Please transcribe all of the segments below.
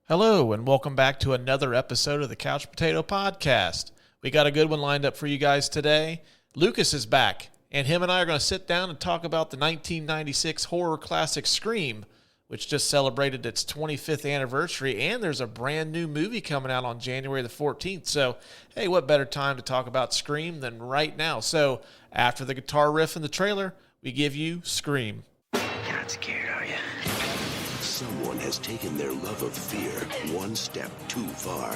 Hello, and welcome back to another episode of the Couch Potato Podcast. We got a good one lined up for you guys today. Lucas is back, and him and I are going to sit down and talk about the 1996 horror classic Scream, which just celebrated its 25th anniversary, and there's a brand new movie coming out on January the 14th. So, hey, what better time to talk about Scream than right now? So, after the guitar riff in the trailer, we give you Scream. You're not scared, are you? Someone has taken their love of fear one step too far.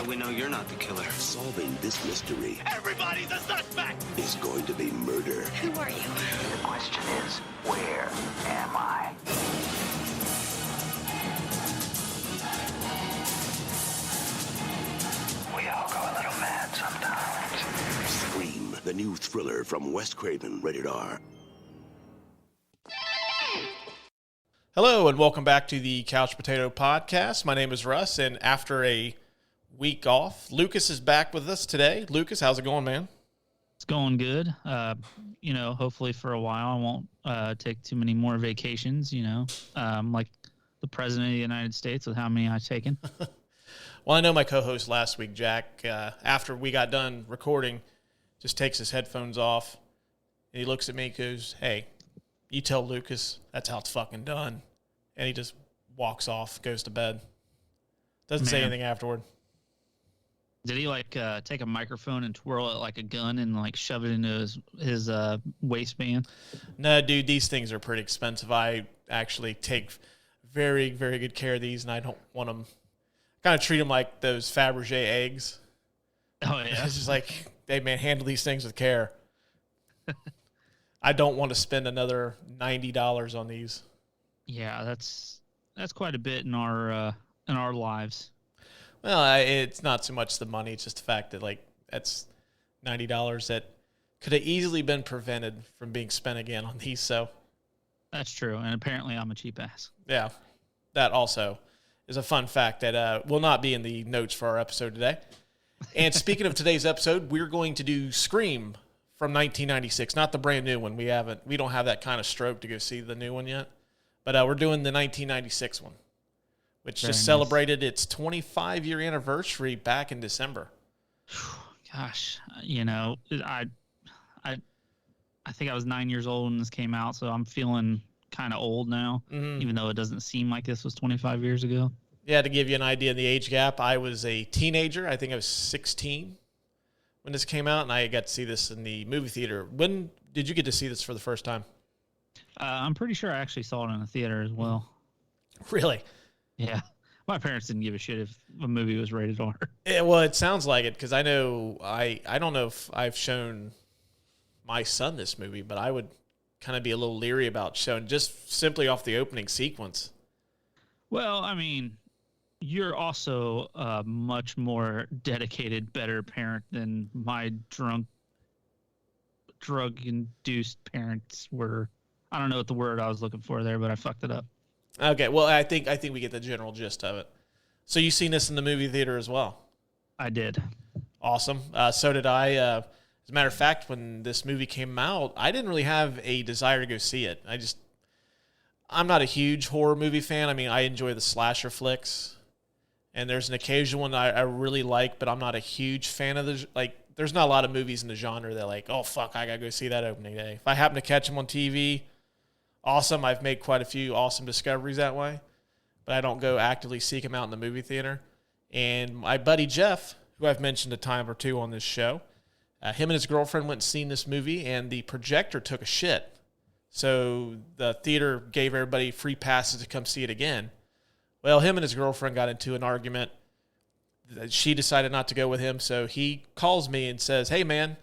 We know you're not the killer. Solving this mystery Everybody's a suspect! is going to be murder. Who are you? The question is, where am I? We all go a little mad sometimes. Scream, the new thriller from Wes Craven, rated R. Hello, and welcome back to the Couch Potato Podcast. My name is Russ, and after a week off, Lucas is back with us today. Lucas, how's it going, man? It's going good. Hopefully for a while I won't take too many more vacations, like the President of the United States with how many I've taken. Well, I know my co-host last week, Jack, after we got done recording, just takes his headphones off, and he looks at me and goes, "Hey, you tell Lucas that's how it's fucking done." And he just walks off, goes to bed. Doesn't say anything afterward. Did he take a microphone and twirl it like a gun and shove it into his waistband? No, dude, these things are pretty expensive. I actually take very, very good care of these, and I don't want them. Kind of treat them like those Fabergé eggs. Oh yeah, It's just like, hey man, handle these things with care. I don't want to spend another $90 on these. yeah. That's quite a bit in our lives. Well, it's not so much the money; it's just the fact that that's $90 that could have easily been prevented from being spent again on these. So That's true, and apparently I'm a cheap ass. yeah, that also is a fun fact that will not be in the notes for our episode today. And speaking of today's episode, we're going to do Scream from 1996, not the brand new one. We don't have that kind of stroke to go see the new one yet, but we're doing the 1996 one, which Very just nice. celebrated its 25-year anniversary back in December. Gosh, I think I was 9 years old when this came out, so I'm feeling kind of old now, even though it doesn't seem like this was 25 years ago. Yeah, to give you an idea of the age gap, I was a teenager. I think I was 16 when this came out, and I got to see this in the movie theater. When did you get to see this for the first time? I'm pretty sure I actually saw it in a theater as well. Really? Yeah. My parents didn't give a shit if a movie was rated R. Yeah, well, it sounds like it because I know I don't know if I've shown my son this movie, but I would kind of be a little leery about showing just simply off the opening sequence. Well, I mean, you're also a much more dedicated, better parent than my drug-induced parents were. I don't know what the word I was looking for there, but I fucked it up. Okay, well, I think we get the general gist of it. So you seen this in the movie theater as well? I did. Awesome. So did I. As a matter of fact, when this movie came out, I didn't really have a desire to go see it. I'm not a huge horror movie fan. I mean, I enjoy the slasher flicks, and there's an occasional one I really like, but I'm not a huge fan of there's not a lot of movies in the genre that oh fuck, I gotta go see that opening day. If I happen to catch them on TV, awesome. I've made quite a few awesome discoveries that way, but I don't go actively seek them out in the movie theater. And my buddy Jeff, who I've mentioned a time or two on this show, him and his girlfriend went and seen this movie, and the projector took a shit. So the theater gave everybody free passes to come see it again. Well, him and his girlfriend got into an argument. She decided not to go with him, so he calls me and says, "Hey, man,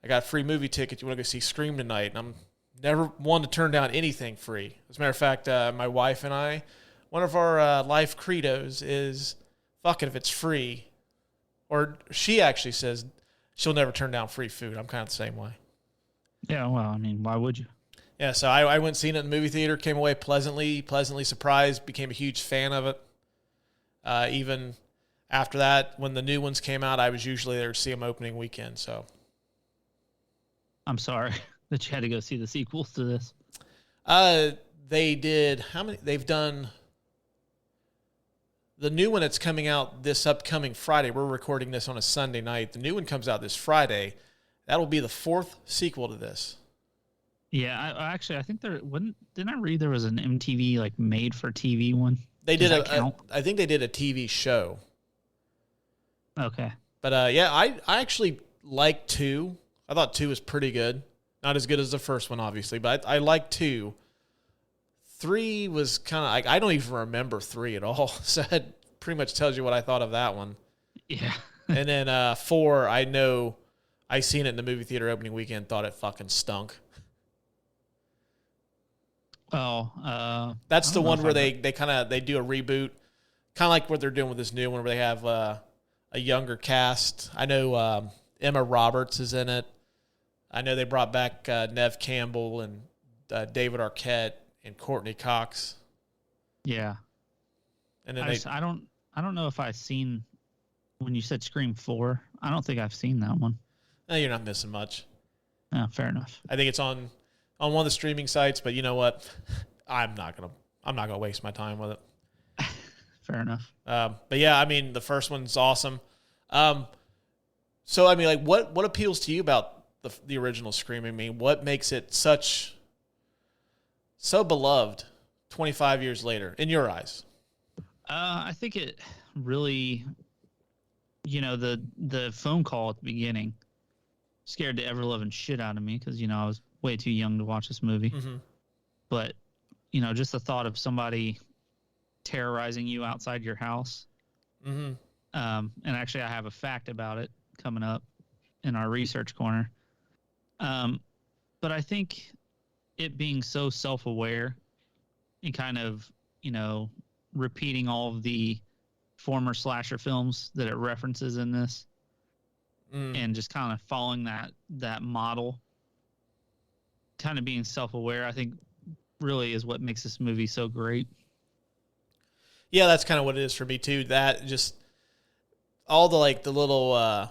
I got a free movie ticket. You want to go see Scream tonight?" And I'm never one to turn down anything free. As a matter of fact, my wife and I, one of our life credos is, fuck it if it's free. Or she actually says she'll never turn down free food. I'm kind of the same way. Yeah, well, I mean, why would you? Yeah, so I went and seen it in the movie theater, came away pleasantly surprised, became a huge fan of it. Even after that, when the new ones came out, I was usually there to see them opening weekend. So I'm sorry that you had to go see the sequels to this. they did how many? They've done the new one that's coming out this upcoming Friday. We're recording this on a Sunday night. The new one comes out this Friday. That'll be the 4th sequel to this. Yeah, I think didn't I read there was an MTV like made for TV one? They did I think they did a TV show. Okay. But yeah, I actually like 2. I thought 2 was pretty good. Not as good as the first one, obviously, but I like 2. 3 was kind of, I don't even remember 3 at all. So that pretty much tells you what I thought of that one. Yeah. And then 4, I know I seen it in the movie theater opening weekend, thought it fucking stunk. Oh, that's the one where they do a reboot, kind of like what they're doing with this new one, where they have a younger cast. I know Emma Roberts is in it. I know they brought back Neve Campbell and David Arquette and Courtney Cox. Yeah. And then I don't know if I've seen, when you said Scream 4, I don't think I've seen that one. No, you're not missing much. Oh, fair enough. I think it's on one of the streaming sites, but you know what? I'm not gonna waste my time with it. Fair enough. But yeah, I mean, the first one's awesome. So I mean, like, what appeals to you about the original Scream? I mean, what makes it so beloved 25 years later in your eyes? I think it really, the phone call at the beginning scared the ever-loving shit out of me because, I was way too young to watch this movie. Mm-hmm. But, just the thought of somebody terrorizing you outside your house. Mm-hmm. And actually, I have a fact about it coming up in our research corner. But I think it being so self-aware and kind of, repeating all of the former slasher films that it references in this and just kind of following that model, kind of being self-aware, I think really is what makes this movie so great. Yeah, that's kind of what it is for me too. That just all the little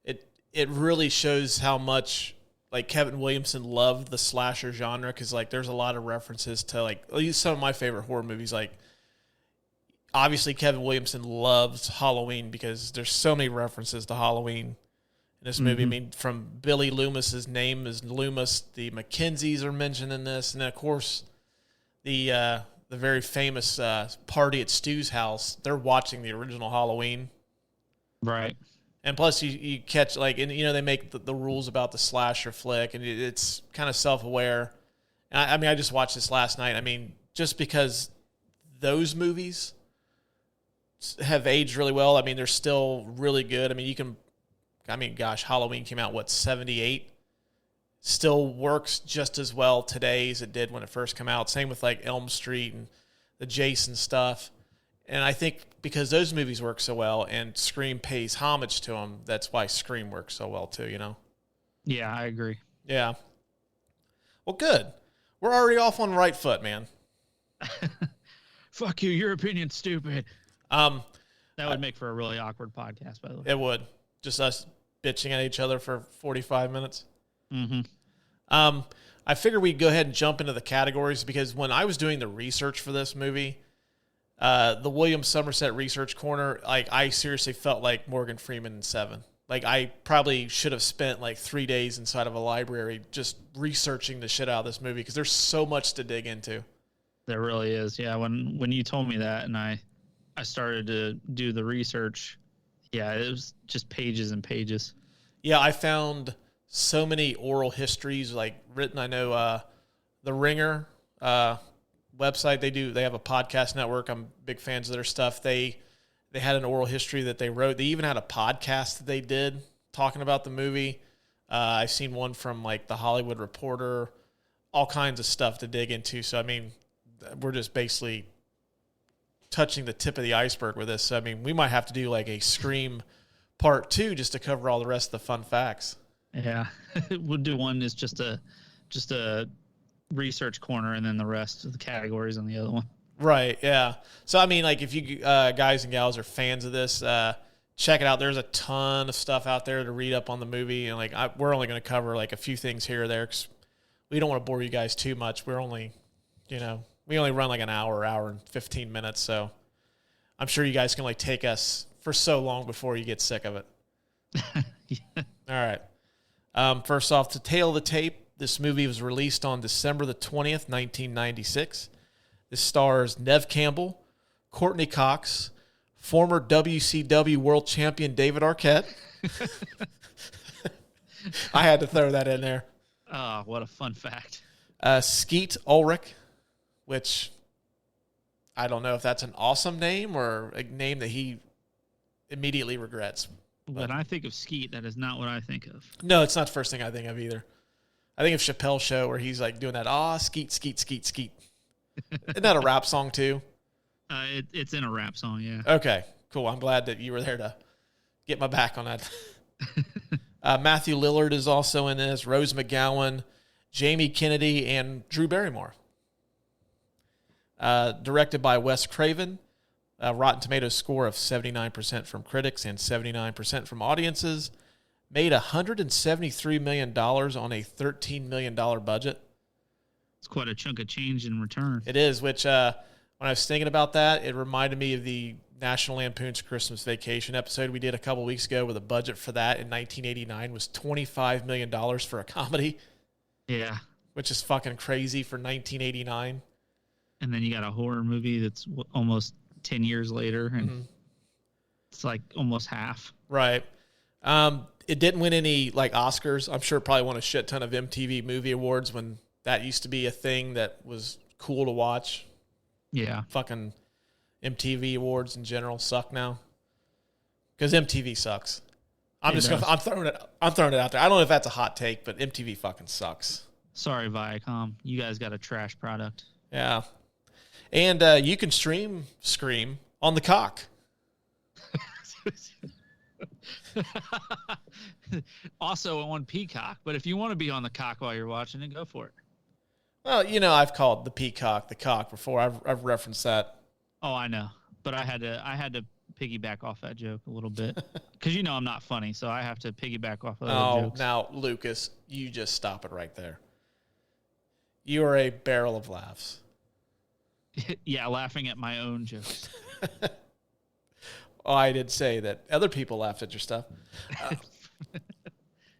it really shows how much like Kevin Williamson loved the slasher genre, because like there's a lot of references to like at least some of my favorite horror movies. Like obviously Kevin Williamson loves Halloween because there's so many references to Halloween in this movie. I mean, from Billy Loomis's name is Loomis, the Mackenzies are mentioned in this, and then of course the very famous party at Stu's house. They're watching the original Halloween, right? And plus, you catch, like, and they make the rules about the slasher flick, and it's kind of self-aware. And I mean, I just watched this last night. I mean, just because those movies have aged really well, I mean, they're still really good. I mean, gosh, Halloween came out, 78? Still works just as well today as it did when it first came out. Same with, like, Elm Street and the Jason stuff. And I think because those movies work so well and Scream pays homage to them, that's why Scream works so well too, Yeah, I agree. Yeah. Well, good. We're already off on the right foot, man. Fuck you, your opinion's stupid. That would make for a really awkward podcast, by the way. It would. Just us bitching at each other for 45 minutes. Mm-hmm. I figured we'd go ahead and jump into the categories, because when I was doing the research for this movie, the William Somerset Research Corner, like, I seriously felt like Morgan Freeman in Seven. Like, I probably should have spent like 3 days inside of a library just researching the shit out of this movie, because there's so much to dig into. There really is. Yeah, when you told me that and I started to do the research, yeah, it was just pages and pages. Yeah, I found so many oral histories, like, written. I know The Ringer website, they have a podcast network. I'm big fans of their stuff. They had an oral history that they wrote. They even had a podcast that they did talking about the movie. I've seen one from like the Hollywood Reporter, all kinds of stuff to dig into. So, I mean, we're just basically touching the tip of the iceberg with this. So, I mean, we might have to do like a Scream Part 2 just to cover all the rest of the fun facts. Yeah, we'll do one is just a research corner, and then the rest of the categories on the other one. Right, yeah. So, I mean, like, if you guys and gals are fans of this, check it out. There's a ton of stuff out there to read up on the movie, and, like, we're only going to cover, like, a few things here or there, because we don't want to bore you guys too much. We're only, we only run, like, an hour and 15 minutes, so I'm sure you guys can like take us for so long before you get sick of it. Yeah. All right. First off, to tail the tape, this movie was released on December the 20th, 1996. This stars Nev Campbell, Courtney Cox, former WCW World Champion David Arquette. I had to throw that in there. Oh, what a fun fact. Skeet Ulrich, which I don't know if that's an awesome name or a name that he immediately regrets. When I think of Skeet, that is not what I think of. No, it's not the first thing I think of either. I think of Chappelle's Show where he's like doing that, skeet, skeet, skeet, skeet. Isn't that a rap song too? It's in a rap song, yeah. Okay, cool. I'm glad that you were there to get my back on that. Matthew Lillard is also in this, Rose McGowan, Jamie Kennedy, and Drew Barrymore. Directed by Wes Craven. Rotten Tomatoes score of 79% from critics and 79% from audiences. Made $173 million on a $13 million budget. It's quite a chunk of change in return. It is, which when I was thinking about that, it reminded me of the National Lampoon's Christmas Vacation episode we did a couple weeks ago, where the budget for that in 1989 was $25 million for a comedy. Yeah. Which is fucking crazy for 1989. And then you got a horror movie that's almost 10 years later, and it's like almost half. Right. It didn't win any like Oscars. I'm sure it probably won a shit ton of MTV Movie Awards when that used to be a thing that was cool to watch. Yeah. Fucking MTV Awards in general suck now. Because MTV sucks. I'm throwing it out there. I don't know if that's a hot take, but MTV fucking sucks. Sorry, Viacom. You guys got a trash product. Yeah. And you can stream Scream on the cock. Also on Peacock, but if you want to be on the cock while you're watching it, go for it. Well, you know, I've called the peacock the cock before. I've referenced that. Oh, I know, but I had to piggyback off that joke a little bit because you know I'm not funny, so I have to piggyback off of those jokes. Now, Lucas, you just stop it right there. You are a barrel of laughs. Yeah, laughing at my own jokes. I did say that other people laughed at your stuff.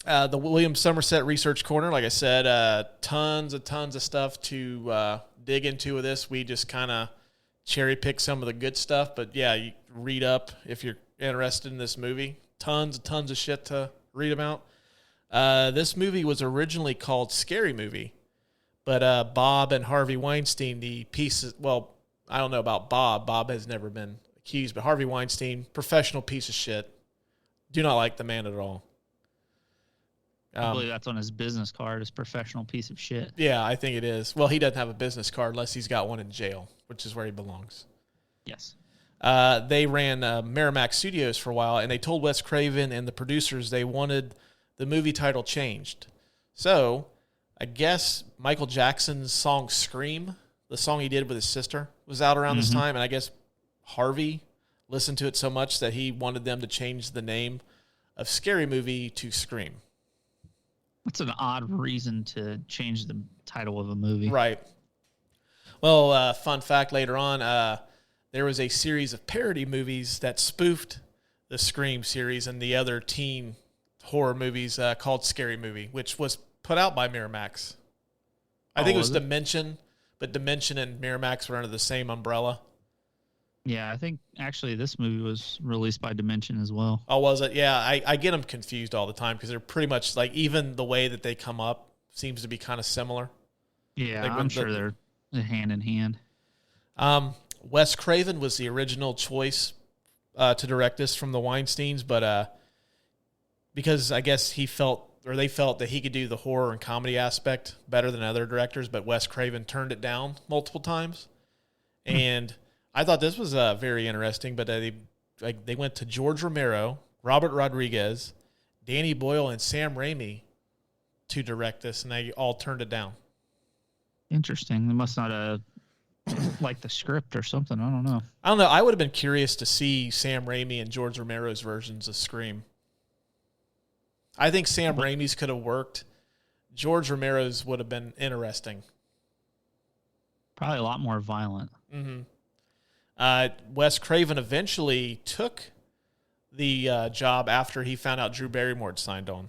The William Somerset Research Corner, like I said, tons of stuff to dig into with this. We just kind of cherry pick some of the good stuff, but yeah, you read up if you're interested in this movie. Tons of shit to read about. This movie was originally called Scary Movie, but Bob and Harvey Weinstein, the pieces. Well, I don't know about Bob. Bob has never been accused, but Harvey Weinstein, professional piece of shit. Do not like the man at all. I believe that's on his business card, his professional piece of shit. Yeah, I think it is. Well, he doesn't have a business card unless he's got one in jail, which is where he belongs. Yes. They ran Merrimack Studios for a while, and they told Wes Craven and the producers they wanted the movie title changed. So, I guess Michael Jackson's song Scream, the song he did with his sister, was out around this time, and I guess Harvey listened to it so much that he wanted them to change the name of Scary Movie to Scream. That's an odd reason to change the title of a movie. Right. Well, fun fact later on, there was a series of parody movies that spoofed the Scream series and the other teen horror movies called Scary Movie, which was put out by Miramax. I think it was Dimension, but Dimension and Miramax were under the same umbrella. Yeah, I think actually this movie was released by Dimension as well. Oh, was it? Yeah, I get them confused all the time because they're pretty much like even the way that they come up seems to be kind of similar. Yeah, like I'm sure they're hand in hand. Wes Craven was the original choice to direct this from the Weinsteins, but because I guess they felt that he could do the horror and comedy aspect better than other directors, but Wes Craven turned it down multiple times. And I thought this was very interesting, but they went to George Romero, Robert Rodriguez, Danny Boyle, and Sam Raimi to direct this, and they all turned it down. Interesting. They must not have liked the script or something. I don't know. I would have been curious to see Sam Raimi and George Romero's versions of Scream. I think Sam Raimi's could have worked. George Romero's would have been interesting. Probably a lot more violent. Mm-hmm. Wes Craven eventually took the job after he found out Drew Barrymore had signed on.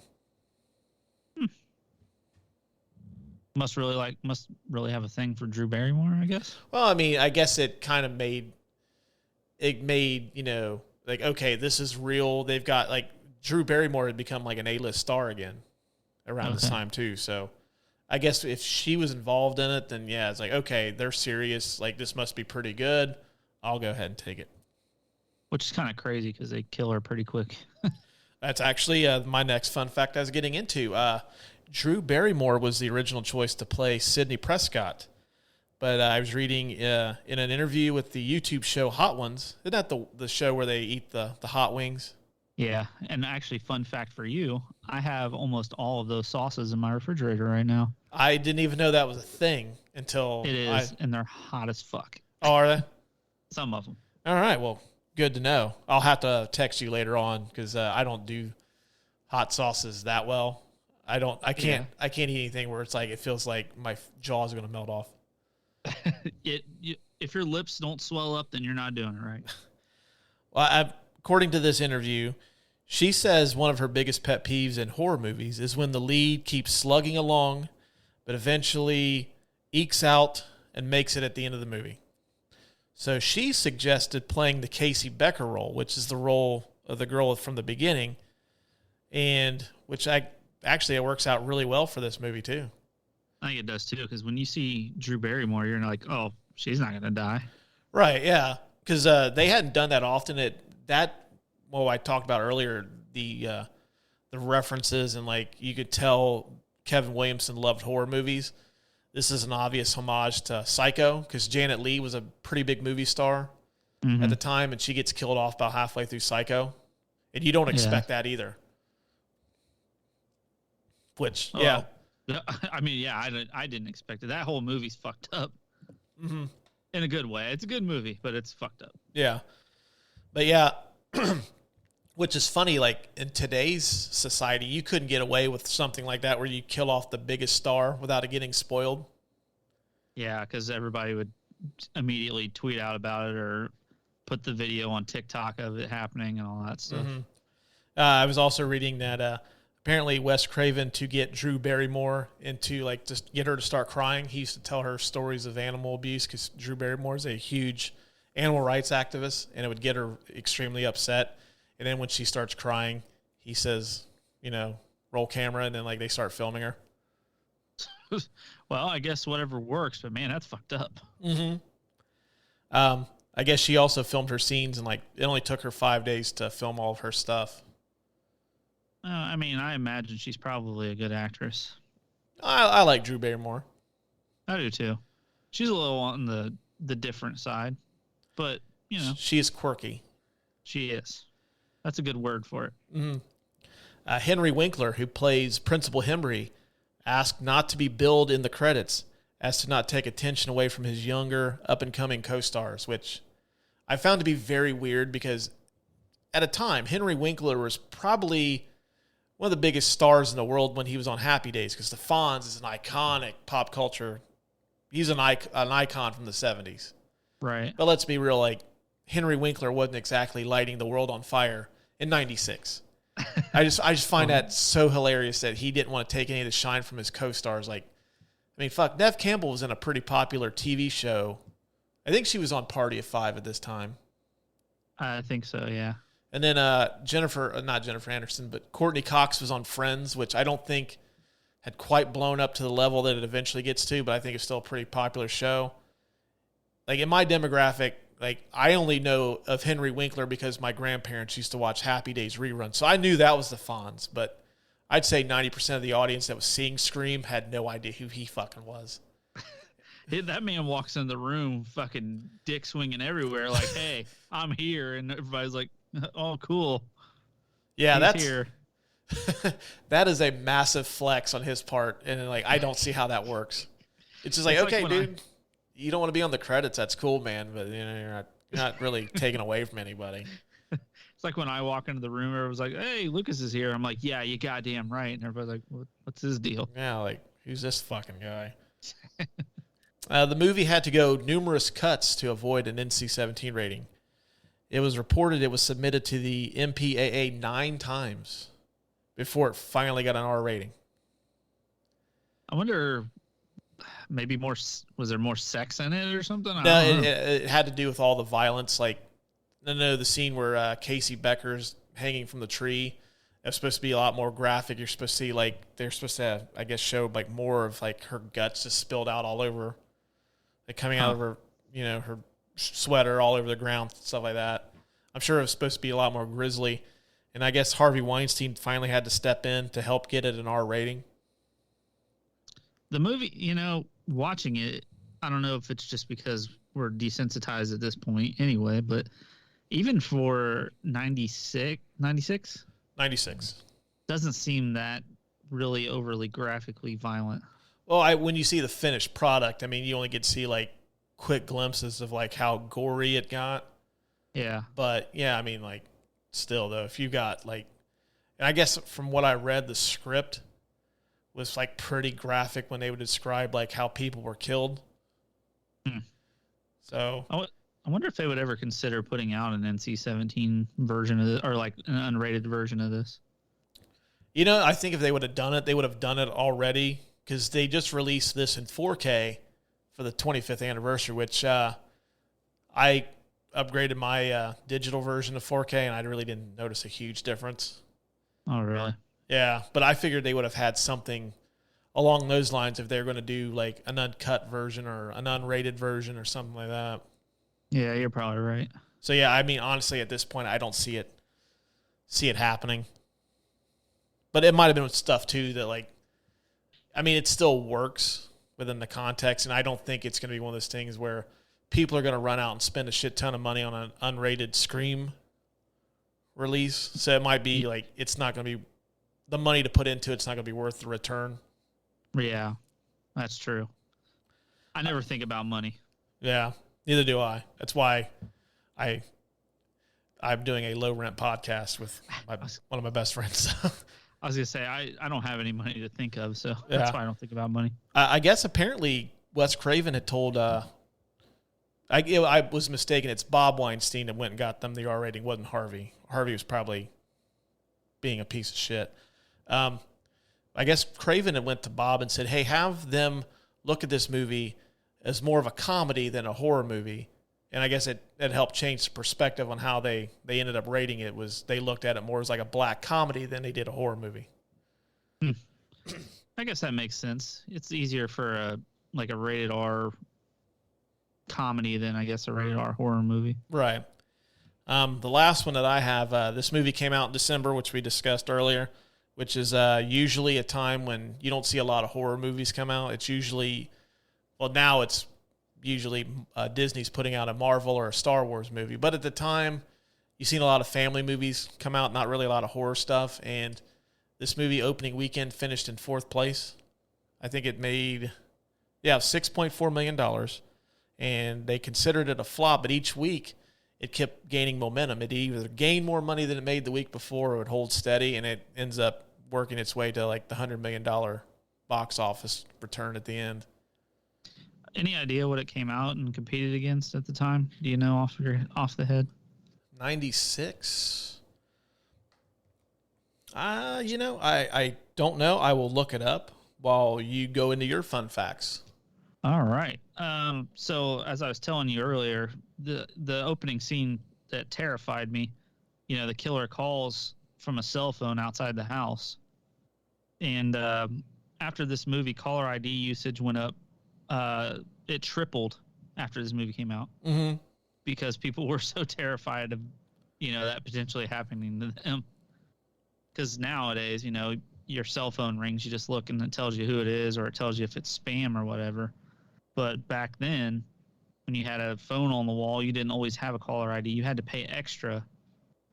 Must really have a thing for Drew Barrymore, I guess. Well, I mean, I guess it kind of made, like, okay, this is real. They've got, like, Drew Barrymore had become like an A-list star again around this time too. So I guess if she was involved in it, then yeah, it's like, okay, they're serious. Like, this must be pretty good. I'll go ahead and take it. Which is kind of crazy because they kill her pretty quick. That's actually my next fun fact I was getting into. Drew Barrymore was the original choice to play Sidney Prescott. But I was reading in an interview with the YouTube show Hot Ones. Isn't that the show where they eat the hot wings? Yeah, and actually, fun fact for you, I have almost all of those sauces in my refrigerator right now. I didn't even know that was a thing until... It is, and they're hot as fuck. Oh, are they? Some of them. All right, well, good to know. I'll have to text you later on because I don't do hot sauces that well. I can't eat anything where it's like it feels like my jaws are going to melt off. If your lips don't swell up, then you're not doing it right. Well, according to this interview, she says one of her biggest pet peeves in horror movies is when the lead keeps slugging along, but eventually ekes out and makes it at the end of the movie. So she suggested playing the Casey Becker role, which is the role of the girl from the beginning, and which actually it works out really well for this movie too. I think it does too, because when you see Drew Barrymore, you're like, oh, she's not going to die. Right, yeah, because they hadn't done that often. I talked about earlier, the references, and like you could tell Kevin Williamson loved horror movies. This is an obvious homage to Psycho, because Janet Leigh was a pretty big movie star at the time, and she gets killed off about halfway through Psycho. And you don't expect that either. Which, yeah. I mean, yeah, I didn't expect it. That whole movie's fucked up. In a good way. It's a good movie, but it's fucked up. Yeah. But yeah, which is funny, like in today's society, you couldn't get away with something like that where you kill off the biggest star without it getting spoiled. Yeah, because everybody would immediately tweet out about it or put the video on TikTok of it happening and all that stuff. I was also reading that apparently Wes Craven, to get Drew Barrymore into, like, just get her to start crying, he used to tell her stories of animal abuse, because Drew Barrymore is a huge animal rights activist, and it would get her extremely upset. And then when she starts crying, he says, roll camera, and then like they start filming her. Well, I guess whatever works, but man, that's fucked up. I guess she also filmed her scenes, and like it only took her 5 days to film all of her stuff. I mean, I imagine she's probably a good actress. I like Drew Barrymore. I do too. She's a little on the different side, but she is quirky. She is. That's a good word for it. Henry Winkler, who plays Principal Hembry, asked not to be billed in the credits as to not take attention away from his younger, up-and-coming co-stars, which I found to be very weird because at a time, Henry Winkler was probably one of the biggest stars in the world when he was on Happy Days, because the Fonz is an iconic pop culture. He's an icon from the 70s. Right. But let's be real, like, Henry Winkler wasn't exactly lighting the world on fire in 96. I just find that so hilarious that he didn't want to take any of the shine from his co-stars. Like, I mean, fuck, Neve Campbell was in a pretty popular TV show. I think she was on Party of Five at this time. I think so, yeah. And then not Jennifer Anderson, but Courtney Cox was on Friends, which I don't think had quite blown up to the level that it eventually gets to, but I think it's still a pretty popular show. Like, in my demographic, like, I only know of Henry Winkler because my grandparents used to watch Happy Days reruns. So I knew that was the Fonz, but I'd say 90% of the audience that was seeing Scream had no idea who he fucking was. That man walks in the room fucking dick swinging everywhere like, hey, I'm here. And everybody's like, oh, cool. Yeah, He's here. That is a massive flex on his part. And, like, I don't see how that works. It's just like, okay, like, dude. You don't want to be on the credits. That's cool, man. But you're not really taken away from anybody. It's like when I walk into the room, everyone's like, "Hey, Lucas is here." I'm like, "Yeah, you goddamn right." And everybody's like, "What's his deal?" Yeah, like, who's this fucking guy? The movie had to go numerous cuts to avoid an NC-17 rating. It was reported it was submitted to the MPAA 9 times before it finally got an R rating. I wonder, maybe was there more sex in it or something? No, it had to do with all the violence. Like, the scene where Casey Becker's hanging from the tree. It's supposed to be a lot more graphic. You're supposed to see, like, they're supposed to, I guess, show, like, more of, like, her guts just spilled out all over, like, coming out of her, her sweater all over the ground, stuff like that. I'm sure it was supposed to be a lot more grisly. And I guess Harvey Weinstein finally had to step in to help get it an R rating. The movie, watching it, I don't know if it's just because we're desensitized at this point anyway, but even for 96 doesn't seem that really overly graphically violent. Well, when you see the finished product, I mean, you only get to see, like, quick glimpses of, like, how gory it got. Yeah. But, yeah, I mean, like, still, though, if you got, like, and I guess from what I read, the script was, like, pretty graphic when they would describe, like, how people were killed. So I wonder if they would ever consider putting out an NC-17 version of this, or, like, an unrated version of this. I think if they would have done it, they would have done it already, because they just released this in 4K for the 25th anniversary, which I upgraded my digital version to 4K, and I really didn't notice a huge difference. Oh, really? Yeah, but I figured they would have had something along those lines if they were going to do, like, an uncut version or an unrated version or something like that. Yeah, you're probably right. So, yeah, I mean, honestly, at this point, I don't see it happening. But it might have been with stuff, too, that, like, I mean, it still works within the context, and I don't think it's going to be one of those things where people are going to run out and spend a shit ton of money on an unrated Scream release. So it might be, like, it's not going to be, the money to put into it's not going to be worth the return. Yeah, that's true. I never think about money. Yeah, neither do I. That's why I'm doing a low-rent podcast with one of my best friends. I was going to say, I don't have any money to think of, so that's why I don't think about money. I guess apparently Wes Craven had told I was mistaken. It's Bob Weinstein that went and got them the R rating. It wasn't Harvey. Harvey was probably being a piece of shit. I guess Craven had went to Bob and said, hey, have them look at this movie as more of a comedy than a horror movie. And I guess it helped change the perspective on how they ended up rating it. Was they looked at it more as like a black comedy than they did a horror movie. I guess that makes sense. It's easier for a rated R comedy than, I guess, a rated R horror movie. Right. The last one that I have, this movie came out in December, which we discussed earlier, which is usually a time when you don't see a lot of horror movies come out. It's usually, well, now it's usually Disney's putting out a Marvel or a Star Wars movie. But at the time, you've seen a lot of family movies come out, not really a lot of horror stuff. And this movie opening weekend finished in 4th place. I think it made, $6.4 million. And they considered it a flop, but each week it kept gaining momentum. It either gained more money than it made the week before, or it would hold steady, and it ends up working its way to like the $100 million box office return at the end. Any idea what it came out and competed against at the time? Do you know off the head? 96. I don't know. I will look it up while you go into your fun facts. All right. So as I was telling you earlier, the opening scene that terrified me, the killer calls from a cell phone outside the house. And after this movie, caller ID usage went up. It tripled after this movie came out because people were so terrified of, that potentially happening to them. Because nowadays, your cell phone rings, you just look and it tells you who it is, or it tells you if it's spam or whatever. But back then, when you had a phone on the wall, you didn't always have a caller ID. You had to pay extra.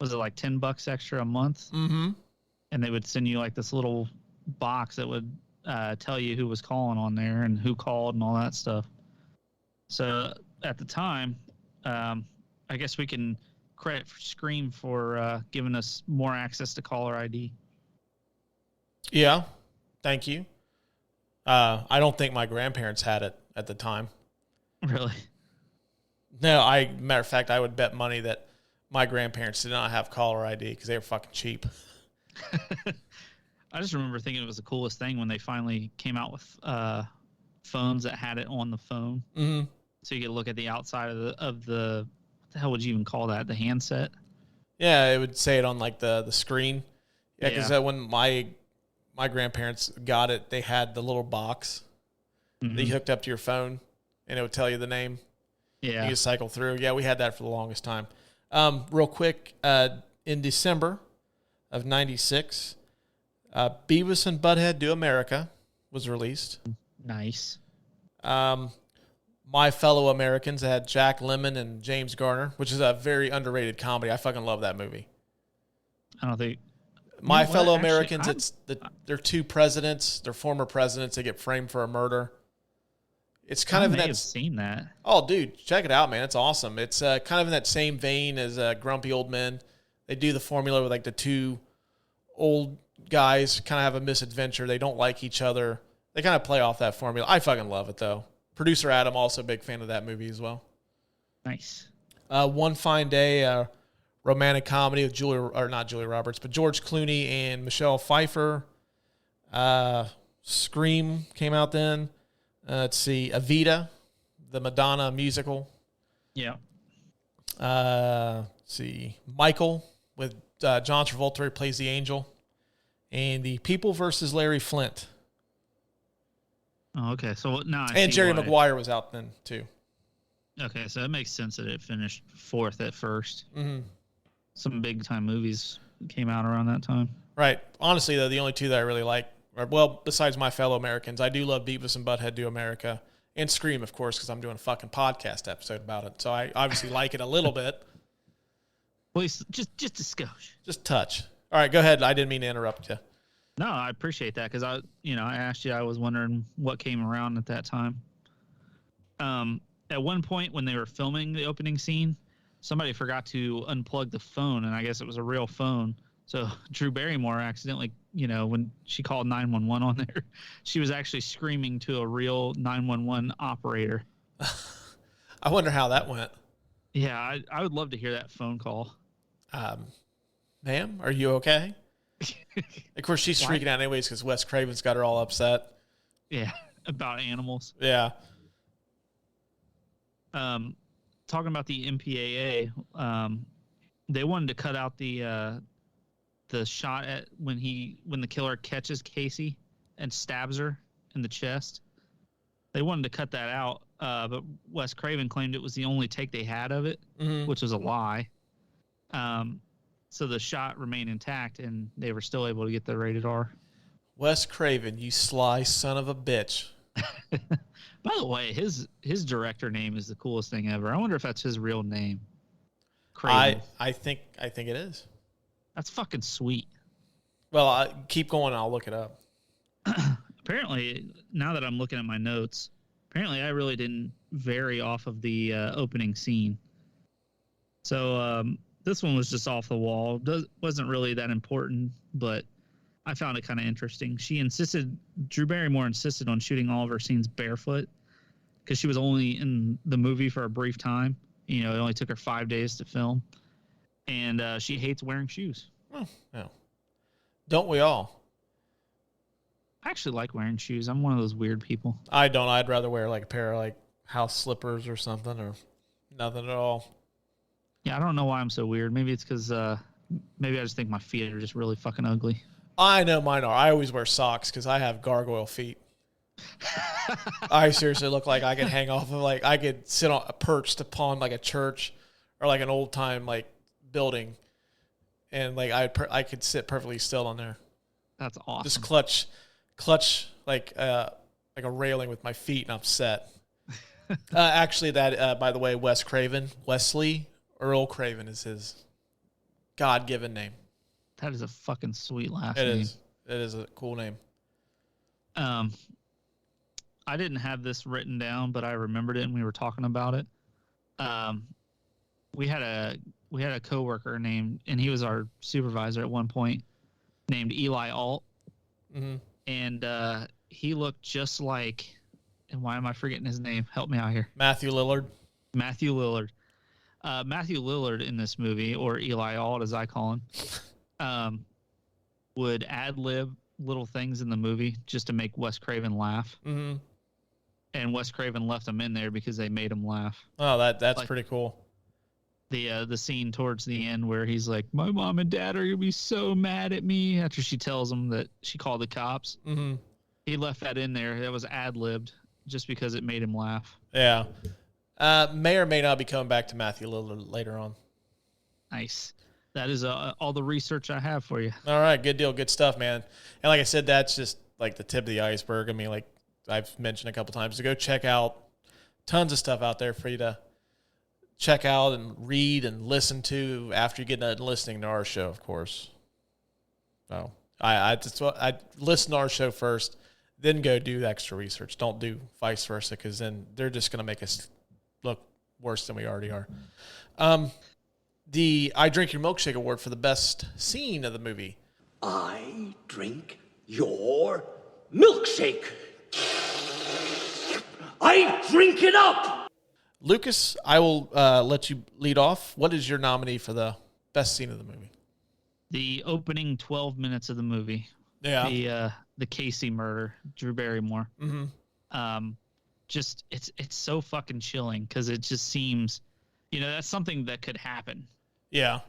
Was it like $10 extra a month? Mm-hmm. And they would send you like this little box that would tell you who was calling on there and who called and all that stuff. So at the time, I guess we can credit Scream for giving us more access to caller ID. Yeah, thank you. I don't think my grandparents had it at the time. Really? No, matter of fact, I would bet money that my grandparents did not have caller ID because they were fucking cheap. I just remember thinking it was the coolest thing when they finally came out with phones that had it on the phone, so you could look at the outside of the what the hell would you even call that? The handset. Yeah, it would say it on like the screen. Yeah, because Yeah. when my grandparents got it, they had the little box that you hooked up to your phone, and it would tell you the name. Yeah. You could cycle through. Yeah, we had that for the longest time. Real quick, in December of '96, Beavis and Butthead Do America was released. Nice. My Fellow Americans had Jack Lemmon and James Garner, which is a very underrated comedy. I fucking love that movie. I don't think My Fellow Actually, Americans, they're two presidents, they're former presidents. They get framed for a murder. It's kind I of in may that. have seen that. Oh, dude, check it out, man. It's awesome. It's kind of in that same vein as Grumpy Old Men. They do the formula with like the two old guys kind of have a misadventure. They don't like each other. They kind of play off that formula. I fucking love it, though. Producer Adam, also a big fan of that movie as well. Nice. One Fine Day, romantic comedy with not Julia Roberts, but George Clooney and Michelle Pfeiffer. Scream came out then. Let's see, Evita, the Madonna musical. Yeah. Let's see, Michael with John Travolta, who plays the angel, and The People versus Larry Flint. Oh, okay. So now I And see Jerry why. Maguire was out then too. Okay, so it makes sense that it finished fourth at first. Mm-hmm. Some big time movies came out around that time. Right. Honestly, though, the only two that I really like are, well, besides My Fellow Americans, I do love Beavis and Butthead Do America, and Scream, of course, because I'm doing a fucking podcast episode about it. So I obviously like it a little bit. Please, just a skosh. Just touch. All right, go ahead. I didn't mean to interrupt you. No, I appreciate that because I asked you. I was wondering what came around at that time. At one point when they were filming the opening scene, somebody forgot to unplug the phone, and I guess it was a real phone. So Drew Barrymore accidentally, when she called 911 on there, she was actually screaming to a real 911 operator. I wonder how that went. Yeah, I would love to hear that phone call. Ma'am, are you okay? Of course, she's freaking out anyways because Wes Craven's got her all upset. Yeah, about animals. Yeah. Talking about the MPAA, they wanted to cut out the shot at when the killer catches Casey and stabs her in the chest. They wanted to cut that out, but Wes Craven claimed it was the only take they had of it, which was a lie. So the shot remained intact, and they were still able to get the rated R. Wes Craven, you sly son of a bitch. By the way, his director name is the coolest thing ever. I wonder if that's his real name. Craven. I think it is. That's fucking sweet. Well, keep going. I'll look it up. Apparently, now that I'm looking at my notes, apparently I really didn't vary off of the opening scene. So this one was just off the wall. Wasn't really that important, but I found it kind of interesting. Drew Barrymore insisted on shooting all of her scenes barefoot because she was only in the movie for a brief time. It only took her 5 days to film. And she hates wearing shoes. Oh, no. Don't we all? I actually like wearing shoes. I'm one of those weird people. I don't. I'd rather wear like a pair of like house slippers or something or nothing at all. Yeah, I don't know why I'm so weird. Maybe it's because maybe I just think my feet are just really fucking ugly. I know mine are. I always wear socks because I have gargoyle feet. I seriously look like I could hang off of I could sit on perched upon like a church or like an old time like building, and like I could sit perfectly still on there. That's awesome. Just clutch like a railing with my feet, and I'm set. Actually, that by the way, Wes Craven, Wesley Earl Craven is his God-given name. That is a fucking sweet last name. It is a cool name. I didn't have this written down, but I remembered it and we were talking about it. We had a coworker named, and he was our supervisor at one point, named Eli Alt. Mm-hmm. And he looked just like And why am I forgetting his name? Help me out here. Matthew Lillard. Matthew Lillard. Matthew Lillard in this movie, or Eli Alt as I call him, would ad-lib little things in the movie just to make Wes Craven laugh. Mm-hmm. And Wes Craven left him in there because they made him laugh. Oh, that's like, pretty cool. The scene towards the end where he's like, my mom and dad are gonna be so mad at me after she tells him that she called the cops. Mm-hmm. He left that in there. That was ad-libbed just because it made him laugh. Yeah. May or may not be coming back to Matthew Lillard later on. Nice. That is all the research I have for you. All right, good deal, good stuff, man. And like I said, that's just like the tip of the iceberg. I mean, like I've mentioned a couple times, to go check out tons of stuff out there for you to check out and read and listen to after you get done listening to our show, of course. So I listen to our show first, then go do extra research. Don't do vice versa, because then they're just going to make us look worse than we already are. The I Drink Your Milkshake Award for the best scene of the movie. I drink your milkshake. I drink it up. Lucas, I will let you lead off. What is your nominee for the best scene of the movie? The opening 12 minutes of the movie. Yeah. The Casey murder, Drew Barrymore. Mm-hmm. Just it's so fucking chilling, because it just seems, that's something that could happen. Yeah.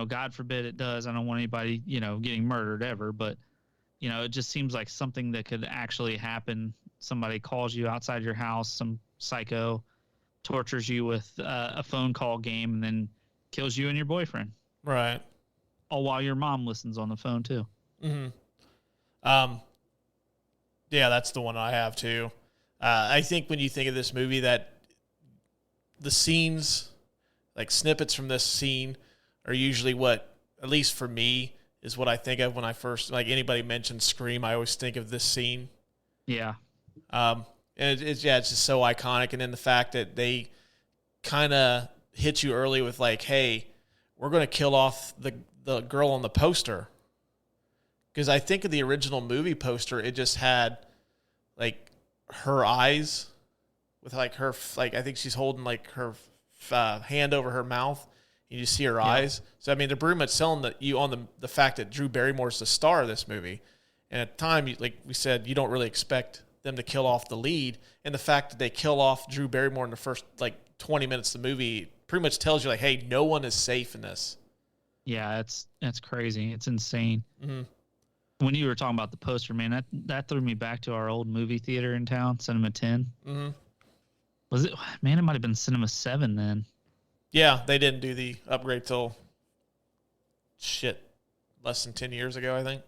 God forbid it does. I don't want anybody, getting murdered ever, but it just seems like something that could actually happen. Somebody calls you outside your house, some psycho tortures you with a phone call game, and then kills you and your boyfriend. Right. All while your mom listens on the phone too. Mm-hmm. Yeah, that's the one I have too. I think when you think of this movie, that the scenes, like snippets from this scene, are usually what, at least for me, is what I think of when I first, like anybody mentions Scream, I always think of this scene. Yeah. And it's just so iconic. And then the fact that they kind of hit you early with like, hey, we're going to kill off the girl on the poster. Because I think of the original movie poster, it just had like her eyes with like her, like I think she's holding like her hand over her mouth. You just see her eyes. So, I mean, they're pretty much selling you on the fact that Drew Barrymore's the star of this movie. And at the time, like we said, you don't really expect them to kill off the lead. And the fact that they kill off Drew Barrymore in the first, like, 20 minutes of the movie pretty much tells you, like, hey, no one is safe in this. Yeah, it's crazy. It's insane. Mm-hmm. When you were talking about the poster, man, that threw me back to our old movie theater in town, Cinema 10. Mm-hmm. Was it? Man, it might have been Cinema 7 then. Yeah, they didn't do the upgrade till less than 10 years ago, I think.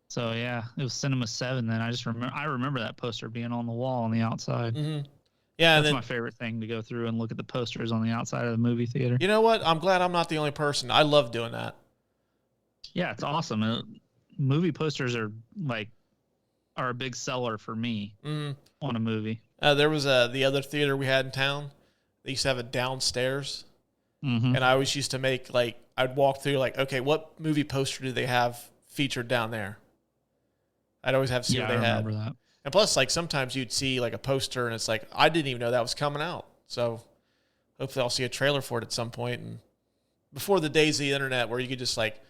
So yeah, it was Cinema 7 then. I remember that poster being on the wall on the outside. Mm-hmm. Yeah, that's my favorite thing, to go through and look at the posters on the outside of the movie theater. You know what? I'm glad I'm not the only person. I love doing that. Yeah, it's awesome. Movie posters are a big seller for me on a movie. There was the other theater we had in town. They used to have it downstairs. Mm-hmm. And I always used to make, like, I'd walk through, like, okay, what movie poster do they have featured down there? I'd always have to see what they had. I remember that. And plus, like, sometimes you'd see, like, a poster, and it's like, I didn't even know that was coming out. So hopefully I'll see a trailer for it at some point. And before the days of the internet where you could just, like,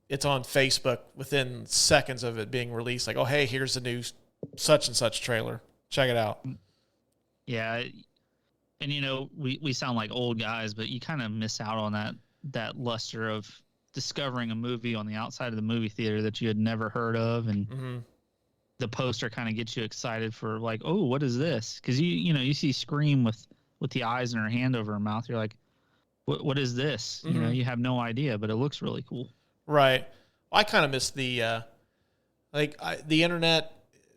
it's on Facebook within seconds of it being released. Like, oh, hey, here's the new such and such trailer. Check it out. Yeah. And, we sound like old guys, but you kind of miss out on that luster of discovering a movie on the outside of the movie theater that you had never heard of. And the poster kind of gets you excited for, like, oh, what is this? Because, you see Scream with the eyes and her hand over her mouth. You're like, what is this? Mm-hmm. You have no idea, but it looks really cool. Right. Well, I kind of miss the internet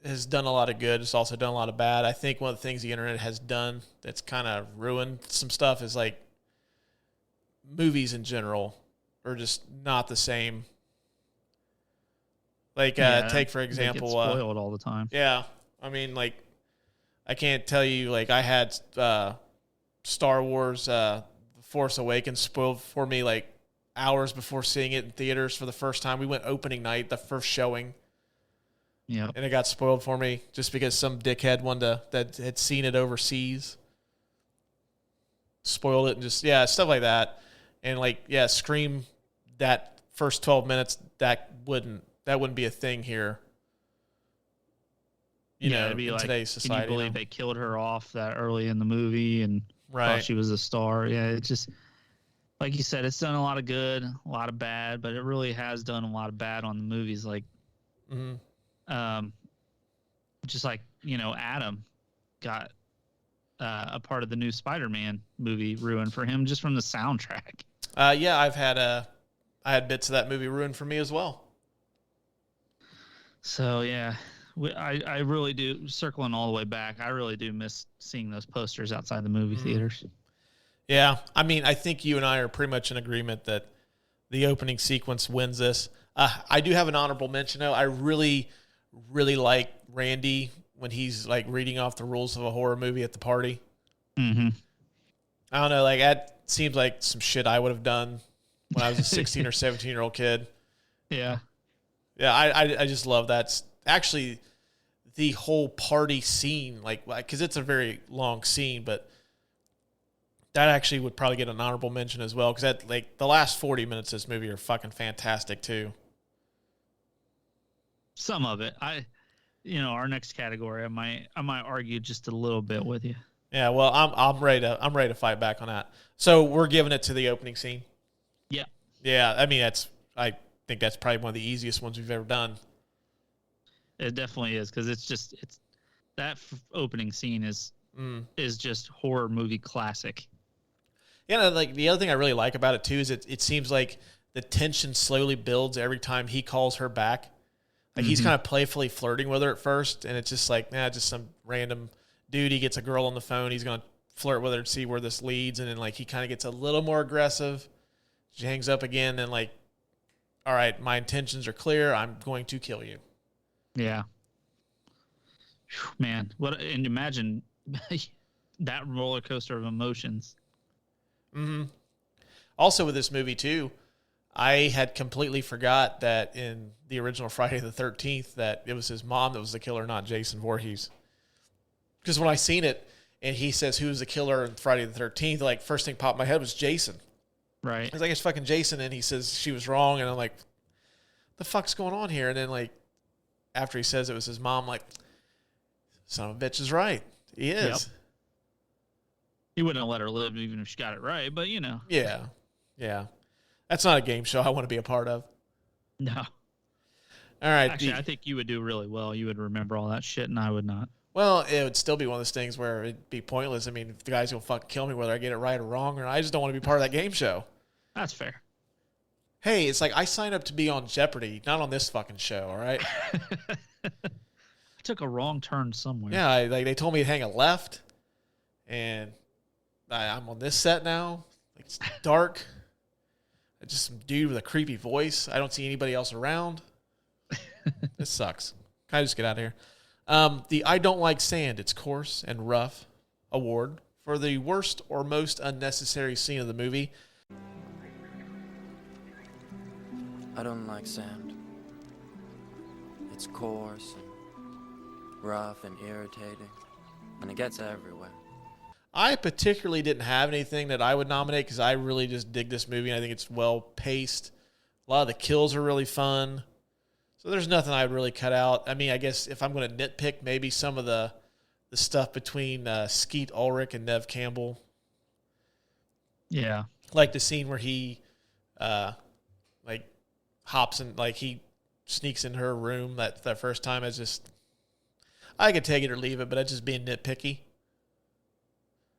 has done a lot of good. It's also done a lot of bad. I think one of the things the internet has done that's kind of ruined some stuff is, like, movies in general are just not the same. Like, take, for example... They get spoiled all the time. Yeah. I mean, like, I can't tell you, like, I had Star Wars The Force Awakens spoiled for me, like, hours before seeing it in theaters for the first time. We went opening night, the first showing. Yeah. And it got spoiled for me just because some dickhead that had seen it overseas spoiled it and just stuff like that. And Scream, that first 12 minutes that wouldn't be a thing here. It'd be in today's society. Can you believe they killed her off that early in the movie and thought she was a star? Yeah, it's just like you said, it's done a lot of good, a lot of bad, but it really has done a lot of bad on the movies. Like, just like Adam got a part of the new Spider-Man movie ruined for him just from the soundtrack. I had bits of that movie ruined for me as well. So yeah, I really do, circling all the way back, I really do miss seeing those posters outside the movie theaters. Yeah, I mean, I think you and I are pretty much in agreement that the opening sequence wins this. I do have an honorable mention, though. I really, really like Randy when he's like reading off the rules of a horror movie at the party. Mm-hmm. I don't know, like that seems like some shit I would have done when I was a 16 or 17-year-old kid. Yeah. Yeah, I just love that. Actually, the whole party scene, like, because it's a very long scene, but that actually would probably get an honorable mention as well, because that, like, the last 40 minutes of this movie are fucking fantastic too. Some of it, our next category, I might argue just a little bit with you. Yeah, well, I'm ready to fight back on that. So we're giving it to the opening scene. Yeah. Yeah, I mean I think that's probably one of the easiest ones we've ever done. It definitely is, because it's that opening scene is just horror movie classic. Yeah, like the other thing I really like about it too is it seems like the tension slowly builds every time he calls her back. Like he's kind of playfully flirting with her at first, and it's just like, just some random dude. He gets a girl on the phone. He's gonna flirt with her to see where this leads, and then like he kind of gets a little more aggressive. She hangs up again, and like, all right, my intentions are clear. I'm going to kill you. Yeah. Whew, man, and imagine that roller coaster of emotions. Mm-hmm. Also with this movie too, I had completely forgot that in the original Friday the 13th that it was his mom that was the killer, not Jason Voorhees. Because when I seen it and he says who's the killer in Friday the 13th, like first thing popped in my head was Jason. Right. I was like, it's fucking Jason, and he says she was wrong, and I'm like, the fuck's going on here? And then like after he says it was his mom, I'm like, son of a bitch is right. He is. Yep. He wouldn't have let her live even if she got it right, but Yeah. Yeah. That's not a game show I want to be a part of. No. All right. Actually, I think you would do really well. You would remember all that shit, and I would not. Well, it would still be one of those things where it'd be pointless. I mean, if the guy's going to fucking kill me whether I get it right or wrong, or I just don't want to be part of that game show. That's fair. Hey, it's like I signed up to be on Jeopardy, not on this fucking show, all right? I took a wrong turn somewhere. Yeah, they told me to hang a left, and I'm on this set now. Like, it's dark. Just some dude with a creepy voice. I don't see anybody else around. This sucks. Can I just get out of here? The I Don't Like Sand, It's Coarse and Rough award for the worst or most unnecessary scene of the movie. I don't like sand. It's coarse and rough and irritating, and it gets everywhere. I particularly didn't have anything that I would nominate because I really just dig this movie, and I think it's well paced. A lot of the kills are really fun. So there's nothing I would really cut out. I mean, I guess if I'm going to nitpick, maybe some of the stuff between Skeet Ulrich and Nev Campbell. Yeah. Like the scene where he hops in, like he sneaks in her room that first time. I could take it or leave it, but that's just being nitpicky.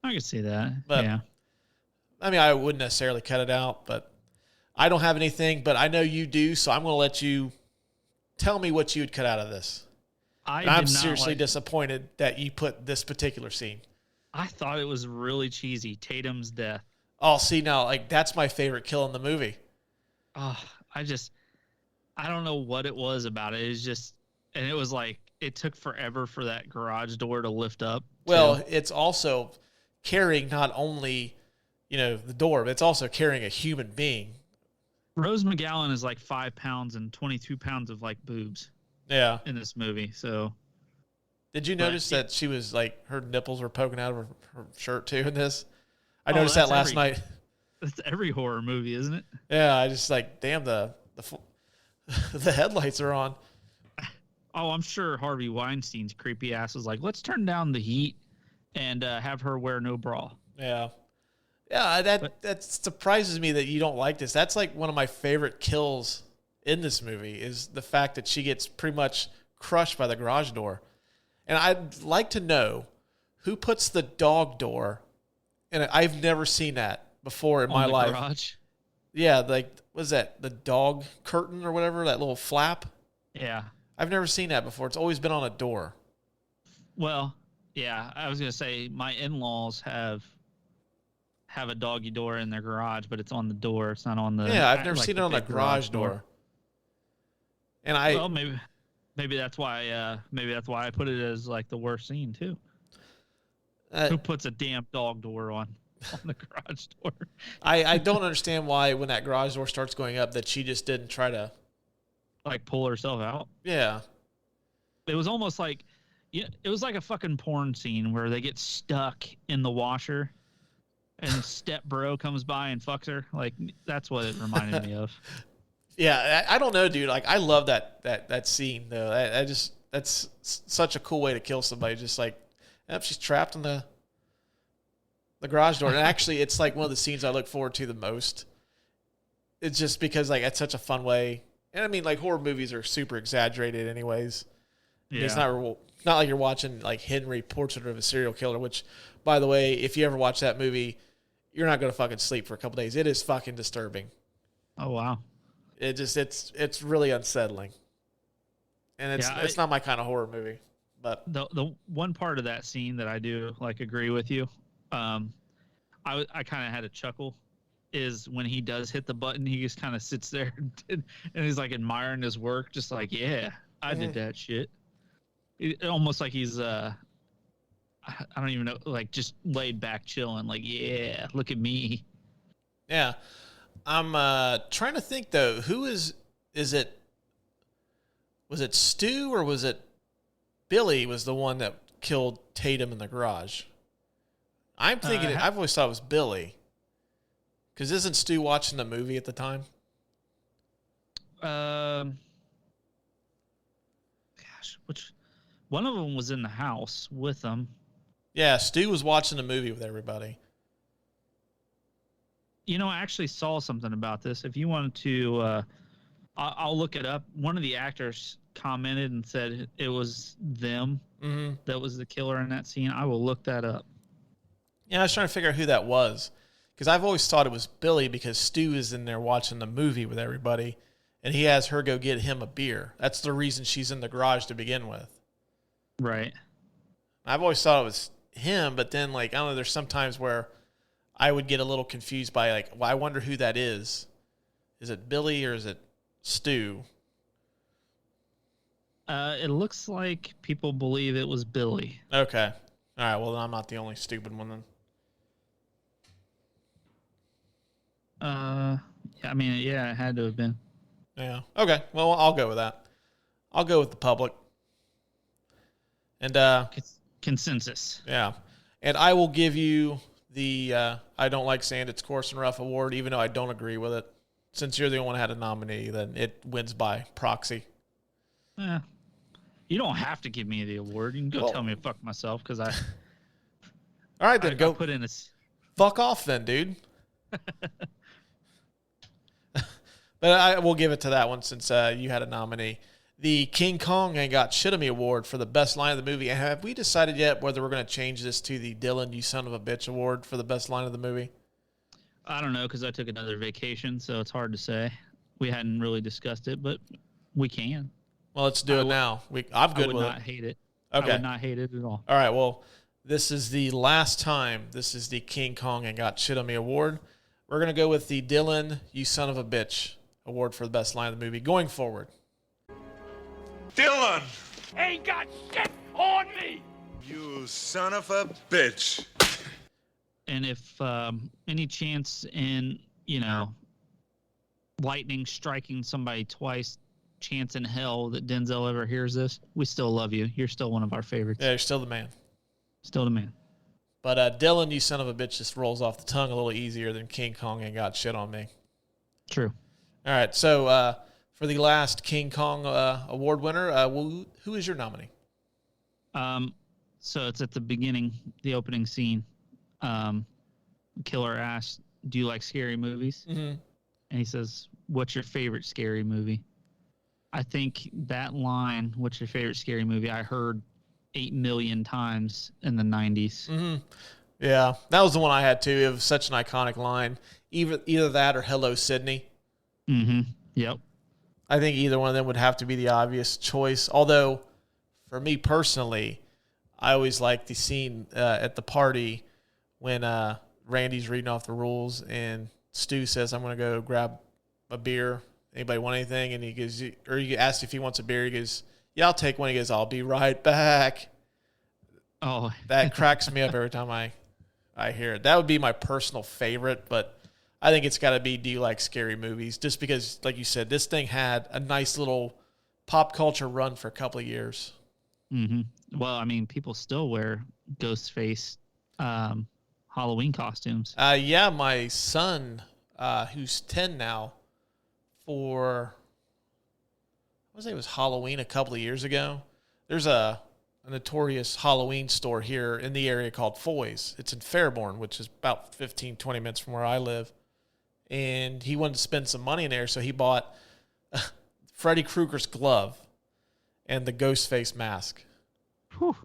I can see that. But, yeah. I mean, I wouldn't necessarily cut it out, but I don't have anything, but I know you do, so I'm going to let you tell me what you would cut out of this. I'm seriously disappointed that you put this particular scene. I thought it was really cheesy. Tatum's death. Oh, see, now, like, that's my favorite kill in the movie. Oh, I don't know what it was about it. It's just, and it was like, it took forever for that garage door to lift up. Well, it's also carrying not only, the door, but it's also carrying a human being. Rose McGowan is like 5 pounds and 22 pounds of like boobs. Yeah. in this movie. So, Did you notice that she was like her nipples were poking out of her shirt too in this? I Oh, noticed that that's last night. that's every horror movie, isn't it? Yeah, I just like, damn, the the headlights are on. Oh, I'm sure Harvey Weinstein's creepy ass was like, let's turn down the heat and have her wear no bra. Yeah. Yeah, that surprises me that you don't like this. That's like one of my favorite kills in this movie is the fact that she gets pretty much crushed by the garage door. And I'd like to know who puts the dog door, and I've never seen that before in my life. Garage? Yeah, like, what's that? The dog curtain or whatever, that little flap? Yeah. I've never seen that before. It's always been on a door. Well, yeah, I was going to say my in-laws have a doggy door in their garage, but it's on the door. It's not on the... Yeah, I've never like seen it the on a big garage door. And Well, maybe that's why I put it as like the worst scene too. Who puts a damn dog door on the garage door? I don't understand why when that garage door starts going up that she just didn't try to Like pull herself out. Yeah. It was almost like it was like a fucking porn scene where they get stuck in the washer and step bro comes by and fucks her. Like that's what it reminded me of. Yeah, I don't know, dude. Like, I love that scene though. I just that's such a cool way to kill somebody. Just like, yep, she's trapped in the garage door. And actually, it's like one of the scenes I look forward to the most. It's just because like it's such a fun way. And I mean, like horror movies are super exaggerated, anyways. Yeah. It's not like you're watching like Henry Portrait of a Serial Killer. Which, by the way, if you ever watch that movie, you're not gonna fucking sleep for a couple days. It is fucking disturbing. Oh wow. It's really unsettling, and it's not my kind of horror movie. But the one part of that scene that I do like agree with you, I kind of had a chuckle, is when he does hit the button, he just kind of sits there and he's like admiring his work, just like yeah, I did that shit. Almost like he's I don't even know, like just laid back chilling, like yeah, look at me. Yeah. I'm trying to think though. Who is it? Was it Stu or was it Billy? Was the one that killed Tatum in the garage? I'm thinking. I've always thought it was Billy. Because isn't Stu watching the movie at the time? Gosh, which one of them was in the house with them? Yeah, Stu was watching the movie with everybody. You know, I actually saw something about this. If you wanted to, I'll look it up. One of the actors commented and said it was them that was the killer in that scene. I will look that up. Yeah, I was trying to figure out who that was. Because I've always thought it was Billy because Stu is in there watching the movie with everybody. And he has her go get him a beer. That's the reason she's in the garage to begin with. Right. I've always thought it was him, but then, like, I don't know, there's some times where I would get a little confused by, like, well, I wonder who that is. Is it Billy or is it Stu? It looks like people believe it was Billy. Okay. All right, well, then I'm not the only stupid one then. I mean, yeah, it had to have been. Yeah. Okay, well, I'll go with that. I'll go with the public. And, Consensus. yeah. And I will give you the I don't like sand, it's coarse and rough award, even though I don't agree with it. Since you're the only one who had a nominee, then it wins by proxy. Yeah. You don't have to give me the award. You can go tell me to fuck myself because I. All right, then go put in a. Fuck off, then, dude. But I will give it to that one since you had a nominee. The King Kong Ain't Got Shit on Me award for the best line of the movie. And have we decided yet whether we're going to change this to the Dylan, You Son of a Bitch award for the best line of the movie? I don't know because I took another vacation, so it's hard to say. We hadn't really discussed it, but we can. Well, let's do it now. I'm good with it. I would not hate it. Okay. I would not hate it at all. All right, well, this is the last time. This is the King Kong Ain't Got Shit on Me award. We're going to go with the Dylan, You Son of a Bitch award for the best line of the movie going forward. Dylan! Ain't got shit on me! You son of a bitch. And if any chance in, lightning striking somebody twice chance in hell that Denzel ever hears this, we still love you. You're still one of our favorites. Yeah, you're still the man. Still the man. But Dylan, you son of a bitch, just rolls off the tongue a little easier than King Kong and got shit on me. True. All right, so for the last King Kong award winner, who is your nominee? So it's at the beginning, the opening scene. Killer asks, "Do you like scary movies?" Mm-hmm. And he says, "What's your favorite scary movie?" I think that line, "What's your favorite scary movie?" I heard 8 million times in the 90s. Mm-hmm. Yeah, that was the one I had too. It was such an iconic line. Either that or "Hello, Sydney." Mm-hmm. Yep. I think either one of them would have to be the obvious choice. Although, for me personally, I always like the scene at the party when Randy's reading off the rules and Stu says, "I'm going to go grab a beer. Anybody want anything?" And he goes, or he asks if he wants a beer. He goes, "Yeah, I'll take one." He goes, "I'll be right back." Oh, That cracks me up every time I hear it. That would be my personal favorite, but I think it's got to be, do you like scary movies? Just because, like you said, this thing had a nice little pop culture run for a couple of years. mm-hmm. Well, I mean, people still wear Ghostface Halloween costumes. Yeah, my son, who's 10 now, I would say it was Halloween a couple of years ago. There's a notorious Halloween store here in the area called Foy's. It's in Fairborn, which is about 15, 20 minutes from where I live. And he wanted to spend some money in there, so he bought Freddy Krueger's glove and the Ghostface mask. Whew.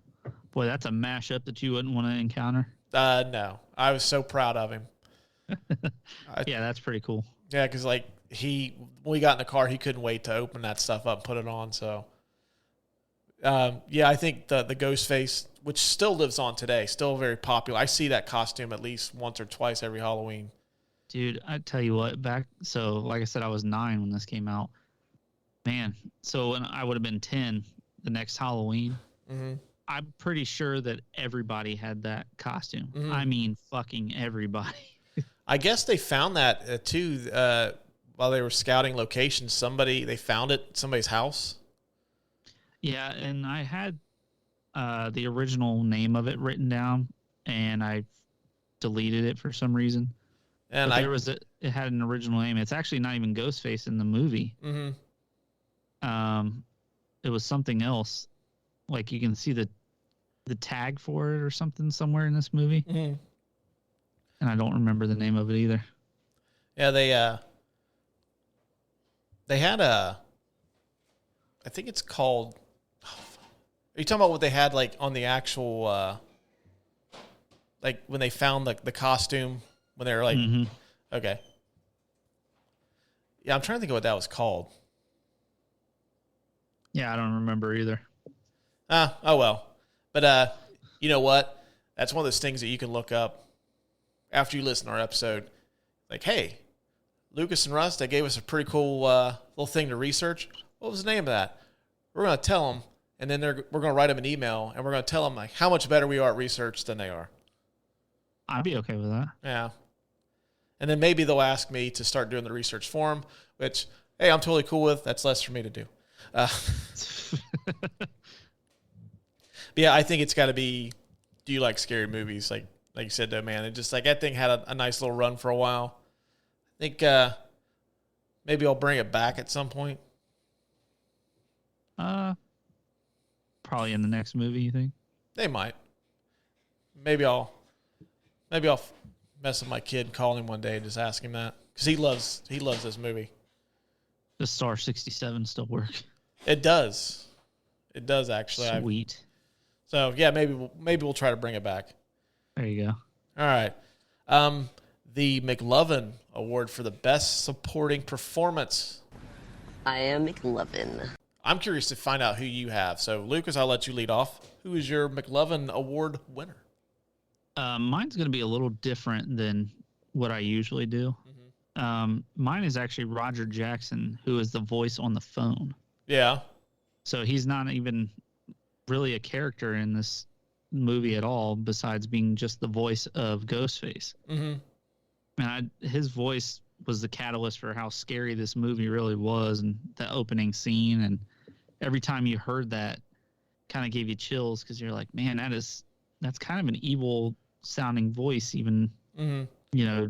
Boy, that's a mashup that you wouldn't want to encounter. No, I was so proud of him. Yeah, that's pretty cool. Yeah, because when we got in the car, he couldn't wait to open that stuff up and put it on. So, yeah, I think the Ghostface, which still lives on today, still very popular. I see that costume at least once or twice every Halloween. Dude, I tell you what, so like I said, I was 9 when this came out. Man, so when I would have been 10 the next Halloween, Mm-hmm. I'm pretty sure that everybody had that costume. Mm-hmm. I mean, fucking everybody. I guess they found that too while they were scouting locations. They found it at somebody's house. Yeah, and I had the original name of it written down, and I deleted it for some reason. And but it had an original name. It's actually not even Ghostface in the movie. Mm-hmm. It was something else. Like you can see the tag for it or something somewhere in this movie. Mm-hmm. And I don't remember the name of it either. Yeah, they had I think it's called. Are you talking about what they had like on the actual, like when they found the costume when they were like, Mm-hmm. Okay. Yeah, I'm trying to think of what that was called. Yeah, I don't remember either. Oh well. But you know what? That's one of those things that you can look up after you listen to our episode. Like, hey, Lucas and Russ, they gave us a pretty cool little thing to research. What was the name of that? We're going to tell them, and then we're going to write them an email, and we're going to tell them like how much better we are at research than they are. I'd be okay with that. Yeah. And then maybe they'll ask me to start doing the research for them, which, hey, I'm totally cool with. That's less for me to do. But yeah, I think it's got to be, do you like scary movies? Like you said, though, man. It just like that thing had a nice little run for a while. I think maybe I'll bring it back at some point. Probably in the next movie, you think? They might. Maybe I'll mess with my kid and call him one day and just ask him that because he loves this movie. Does Star 67 still work? It does. It does actually. Sweet. So yeah, maybe we'll try to bring it back. There you go. All right. The McLovin Award for the Best Supporting Performance. I am McLovin. I'm curious to find out who you have. So Lucas, I'll let you lead off. Who is your McLovin Award winner? Mine's going to be a little different than what I usually do. Mm-hmm. Mine is actually Roger Jackson, who is the voice on the phone. Yeah. So he's not even really a character in this movie at all, besides being just the voice of Ghostface. Mm-hmm. And his voice was the catalyst for how scary this movie really was, and the opening scene. And every time you heard that, kind of gave you chills because you're like, man, that's kind of an evil sounding voice. Even you know,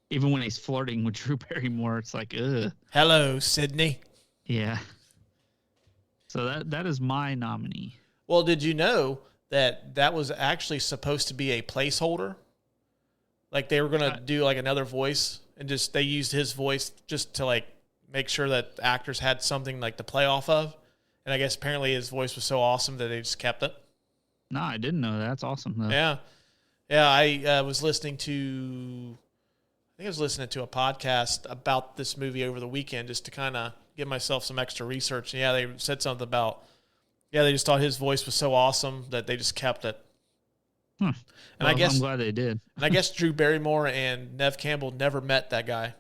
even when he's flirting with Drew Barrymore, it's like, ugh. Hello, Sydney. Yeah. So that is my nominee. Well, did you know that was actually supposed to be a placeholder? Like they were going to do like another voice, and just they used his voice just to like make sure that the actors had something like to play off of. And I guess apparently his voice was so awesome that they just kept it. No, I didn't know that. That's awesome though. Yeah. Yeah, I was listening to a podcast about this movie over the weekend just to kind of give myself some extra research. And yeah, they said something about, they just thought his voice was so awesome that they just kept it. And I guess I'm glad they did. And I guess Drew Barrymore and Nev Campbell never met that guy.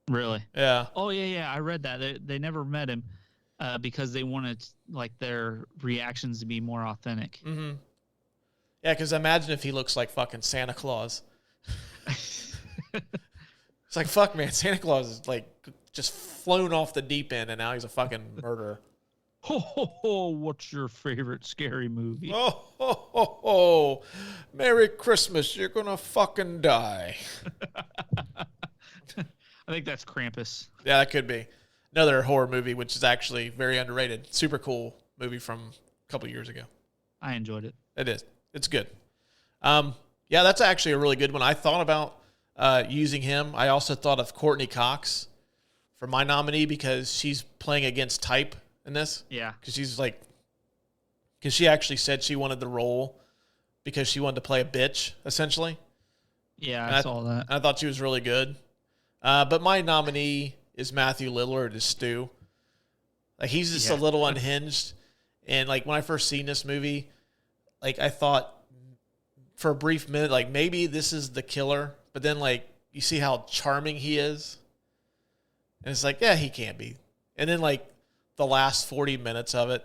Really? Yeah. Oh yeah. I read that they never met him because they wanted like their reactions to be more authentic. Mm-hmm. Yeah, because imagine if he looks like fucking Santa Claus. It's like, fuck, man, Santa Claus is like just flown off the deep end, and now he's a fucking murderer. Ho, ho, ho, what's your favorite scary movie? Oh, ho, ho, ho. Merry Christmas, you're gonna fucking die. I think that's Krampus. Yeah, that could be. Another horror movie, which is actually very underrated. Super cool movie from a couple years ago. I enjoyed it. It is. It's good. Yeah, that's actually a really good one. I thought about using him. I also thought of Courtney Cox for my nominee because she's playing against type in this. Yeah. Because she actually said she wanted the role because she wanted to play a bitch, essentially. Yeah, I saw that. I thought she was really good. But my nominee is Matthew Lillard as Stu. Like, he's just a little unhinged. And, like, when I first seen this movie, like, I thought for a brief minute, like, maybe this is the killer. But then, like, you see how charming he is. And it's like, yeah, he can't be. And then, like, the last 40 minutes of it,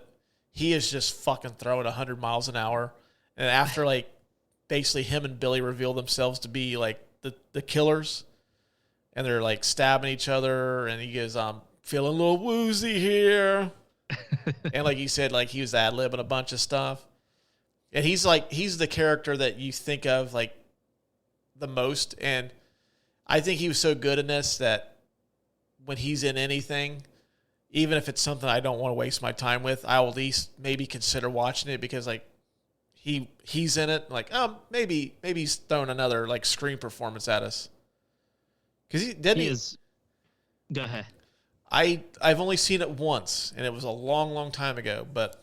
he is just fucking throwing 100 miles an hour. And after, like, basically him and Billy reveal themselves to be, like, the killers. And they're, like, stabbing each other. And he goes, I'm feeling a little woozy here. And like you said, like, he was ad-libbing a bunch of stuff. And he's the character that you think of, like, the most. And I think he was so good in this that when he's in anything, even if it's something I don't want to waste my time with, I'll at least maybe consider watching it because, like, he's in it. Like, oh, maybe he's throwing another, like, screen performance at us. Because he is. Go ahead. I've only seen it once, and it was a long, long time ago. But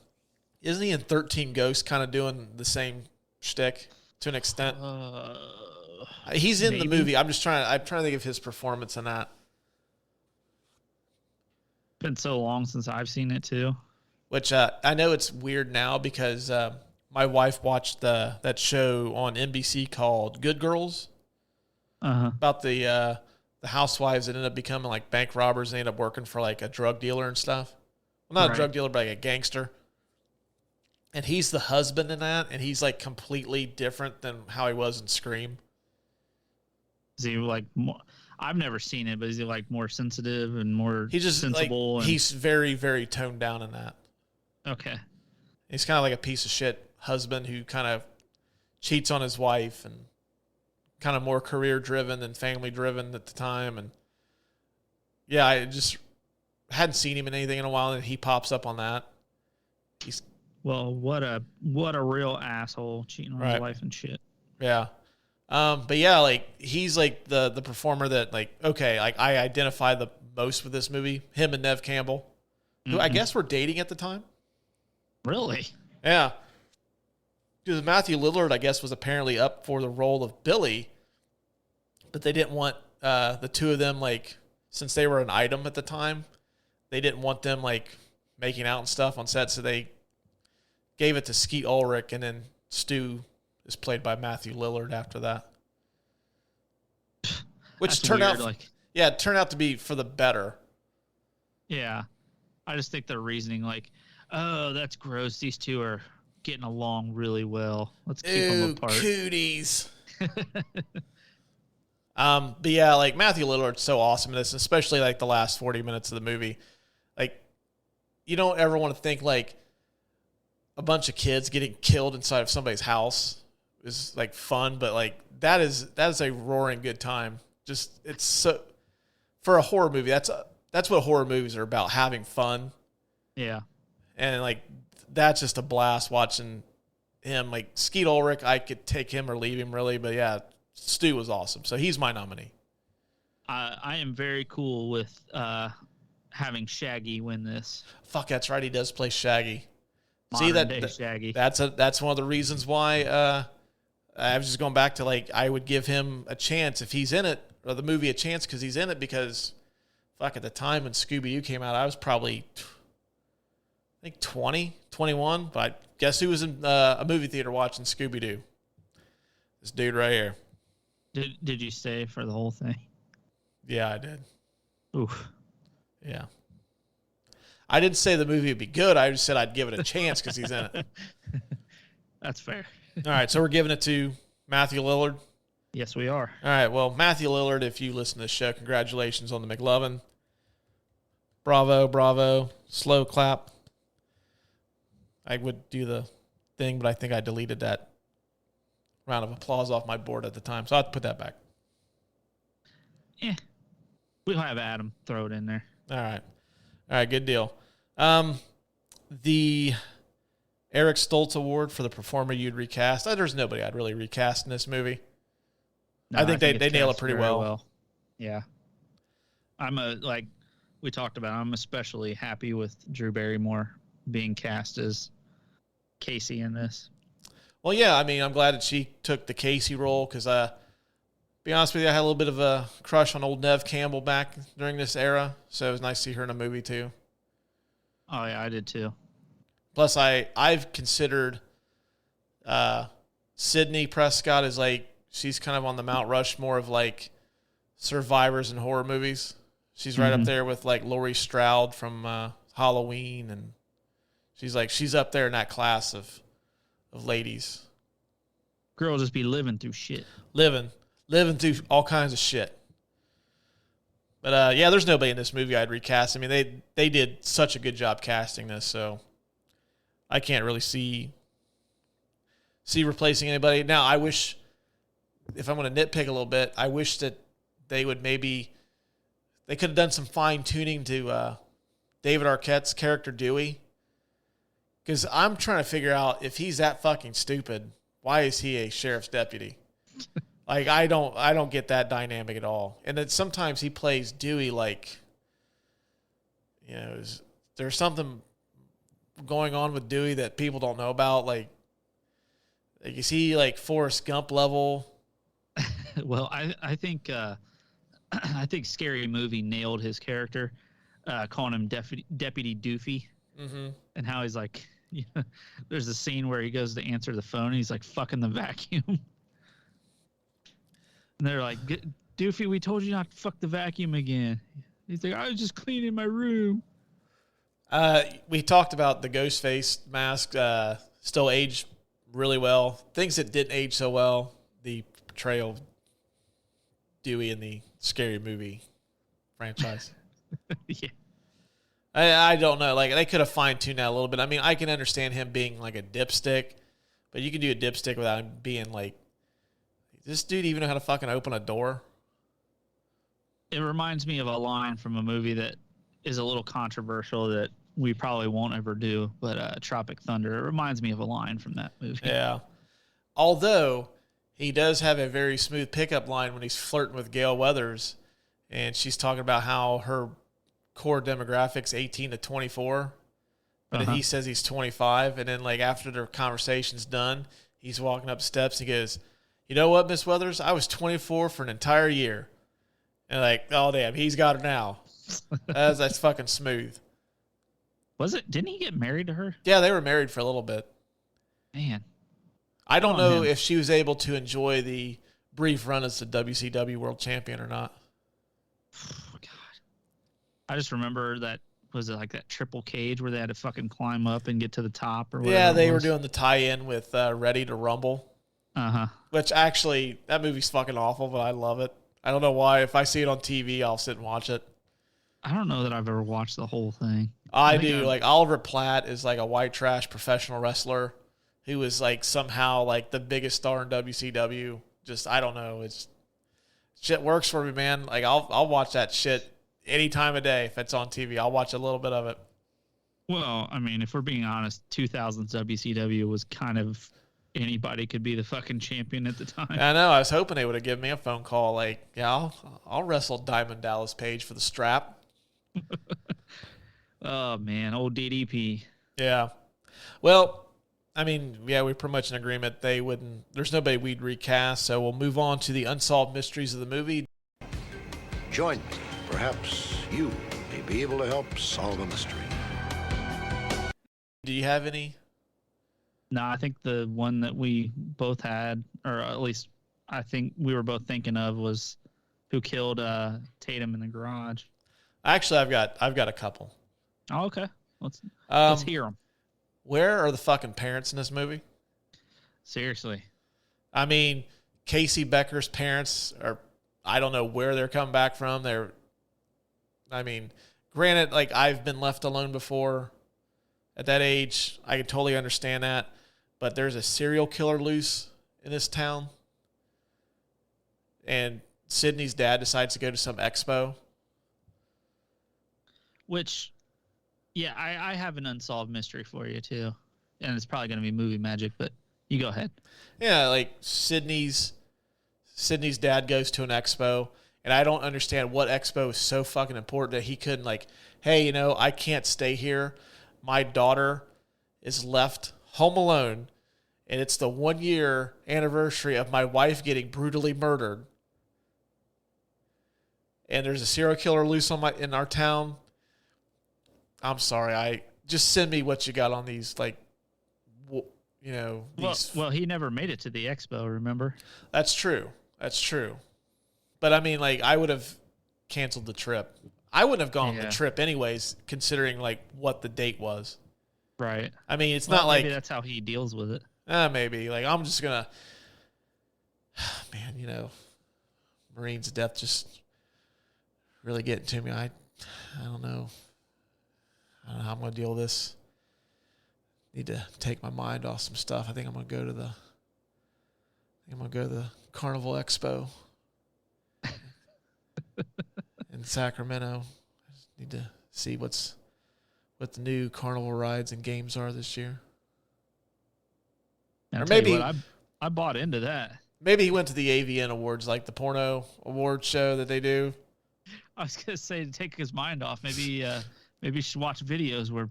isn't he in 13 Ghosts kind of doing the same shtick to an extent? He's in the movie. I'm trying to think of his performance in that. Been so long since I've seen it too. Which I know it's weird now because my wife watched that show on NBC called Good Girls about the housewives that ended up becoming like bank robbers and ended up working for like a drug dealer and stuff. Well, not a drug dealer, but like a gangster. And he's the husband in that, and he's like completely different than how he was in Scream. Is he like more? I've never seen it, but is he like more sensitive and more sensible? Like, he's very, very toned down in that. Okay. He's kind of like a piece of shit husband who kind of cheats on his wife and kind of more career driven than family driven at the time. And yeah, I just hadn't seen him in anything in a while, and he pops up on that. Well, what a real asshole cheating on his wife and shit. Yeah. But yeah, like, he's like the performer that, like, okay, like, I identify the most with this movie. Him and Nev Campbell, who I guess were dating at the time. Really? Yeah. Because Matthew Lillard, I guess, was apparently up for the role of Billy, but they didn't want the two of them, like, since they were an item at the time, they didn't want them, like, making out and stuff on set, so they gave it to Skeet Ulrich, and then Stu is played by Matthew Lillard after that. Which turned out it turned out to be for the better. Yeah. I just think their reasoning, like, oh, that's gross. These two are getting along really well. Let's keep them apart. Cooties. But yeah, like Matthew Lillard's so awesome in this, especially like the last 40 minutes of the movie. Like, you don't ever want to think like a bunch of kids getting killed inside of somebody's house is like fun, but like that is a roaring good time. Just it's so for a horror movie. That's what horror movies are about, having fun. Yeah, and like that's just a blast watching him. Like Skeet Ulrich, I could take him or leave him really, but yeah, Stu was awesome, so he's my nominee. I am very cool with having Shaggy win this. Fuck, that's right, he does play Shaggy. Modern day Shaggy. That's one of the reasons why I was just going back to like I would give him a chance if he's in it, or the movie a chance because he's in it, because fuck, at the time when Scooby-Doo came out, I was probably I think 20, 21, but guess who was in a movie theater watching Scooby-Doo? This dude right here. Did you stay for the whole thing? Yeah, I did. Oof. Yeah. I didn't say the movie would be good. I just said I'd give it a chance because he's in it. That's fair. All right, so we're giving it to Matthew Lillard. Yes, we are. All right, well, Matthew Lillard, if you listen to this show, congratulations on the McLovin. Bravo, bravo. Slow clap. I would do the thing, but I think I deleted that round of applause off my board at the time, so I'll put that back. Yeah. We'll have Adam throw it in there. All right, good deal. The Eric Stoltz Award for the performer you'd recast. There's nobody I'd really recast in this movie. No, I think they nail it pretty well. Yeah. Like we talked about, I'm especially happy with Drew Barrymore being cast as Casey in this. Well, yeah, I mean, I'm glad that she took the Casey role because, be honest with you, I had a little bit of a crush on old Neve Campbell back during this era, so it was nice to see her in a movie too. Oh, yeah, I did too. Plus, I've considered Sydney Prescott as like, she's kind of on the Mount Rushmore of like survivors in horror movies. She's right up there with like Laurie Strode from Halloween, and she's up there in that class of ladies. Girl just be living through shit. Living through all kinds of shit. But yeah, there's nobody in this movie I'd recast. I mean, they did such a good job casting this, so I can't really see replacing anybody. Now, I wish, if I'm going to nitpick a little bit, I wish that they could have done some fine tuning to David Arquette's character Dewey. Because I'm trying to figure out, if he's that fucking stupid, why is he a sheriff's deputy? Like, I don't get that dynamic at all. And then sometimes he plays Dewey like, you know, there's something going on with Dewey that people don't know about. Like is he like Forrest Gump level? Well, I think I think Scary Movie nailed his character, calling him Deputy Doofy, and how he's like, there's a scene where he goes to answer the phone and he's like fucking the vacuum. And they're like, Doofy, we told you not to fuck the vacuum again. He's like, I was just cleaning my room. We talked about the Ghostface mask still aged really well. Things that didn't age so well, the portrayal of Dewey in the Scary Movie franchise. Yeah. I don't know. Like, they could have fine-tuned that a little bit. I mean, I can understand him being like a dipstick, but you can do a dipstick without him being like, does this dude even know how to fucking open a door? It reminds me of a line from a movie that is a little controversial that we probably won't ever do, but Tropic Thunder. It reminds me of a line from that movie. Yeah. Although, he does have a very smooth pickup line when he's flirting with Gail Weathers, and she's talking about how her core demographic's 18 to 24, but he says he's 25, and then like after their conversation's done, he's walking up steps and he goes, you know what, Miss Weathers? I was 24 for an entire year. And like, oh damn, he's got her now. That's fucking smooth. Was it? Didn't he get married to her? Yeah, they were married for a little bit. Man. I don't know if she was able to enjoy the brief run as the WCW World Champion or not. Oh, God. I just remember that, was it like that triple cage where they had to fucking climb up and get to the top or whatever? Yeah, they were doing the tie-in with Ready to Rumble. Uh-huh. Which actually, that movie's fucking awful, but I love it. I don't know why. If I see it on TV, I'll sit and watch it. I don't know that I've ever watched the whole thing. I do. Like Oliver Platt is like a white trash professional wrestler who is like somehow like the biggest star in WCW. Just I don't know. It's shit works for me, man. Like I'll watch that shit any time of day if it's on TV. I'll watch a little bit of it. Well, I mean, if we're being honest, 2000s WCW was kind of anybody could be the fucking champion at the time. I know. I was hoping they would have given me a phone call. Like, yeah, I'll wrestle Diamond Dallas Page for the strap. Oh man, old DDP. Yeah. Well, I mean, yeah, we're pretty much in agreement. They wouldn't. There's nobody we'd recast. So we'll move on to the unsolved mysteries of the movie. Join me. Perhaps you may be able to help solve a mystery. Do you have any? No, I think the one that we both had, or at least I think we were both thinking of, was who killed Tatum in the garage. Actually, I've got a couple. Oh, okay. Let's hear them. Where are the fucking parents in this movie? Seriously. I mean, Casey Becker's parents are, I don't know where they're coming back from. I mean, granted, like I've been left alone before at that age. I can totally understand that. But there's a serial killer loose in this town. And Sydney's dad decides to go to some expo. Which, yeah, I have an unsolved mystery for you, too. And it's probably going to be movie magic, but you go ahead. Yeah, like Sydney's dad goes to an expo, and I don't understand what expo is so fucking important that he couldn't, like, hey, I can't stay here. My daughter is left home alone, and it's the 1-year anniversary of my wife getting brutally murdered. And there's a serial killer loose in our town. I'm sorry. Just send me what you got on these, like, these. Well, he never made it to the expo, remember? That's true. But I mean, like, I would have canceled the trip. I wouldn't have gone on the trip anyways, considering like what the date was. Right. I mean, it's not like maybe that's how he deals with it. Maybe like I'm just gonna, man. Marine's death just really getting to me. I don't know. I don't know how I'm gonna deal with this. Need to take my mind off some stuff. I think I'm gonna go to the Carnival Expo in Sacramento. I just need to see what the new carnival rides and games are this year. Or maybe I bought into that. Maybe he went to the AVN Awards, like the porno award show that they do. I was gonna say to take his mind off. Maybe you should watch videos where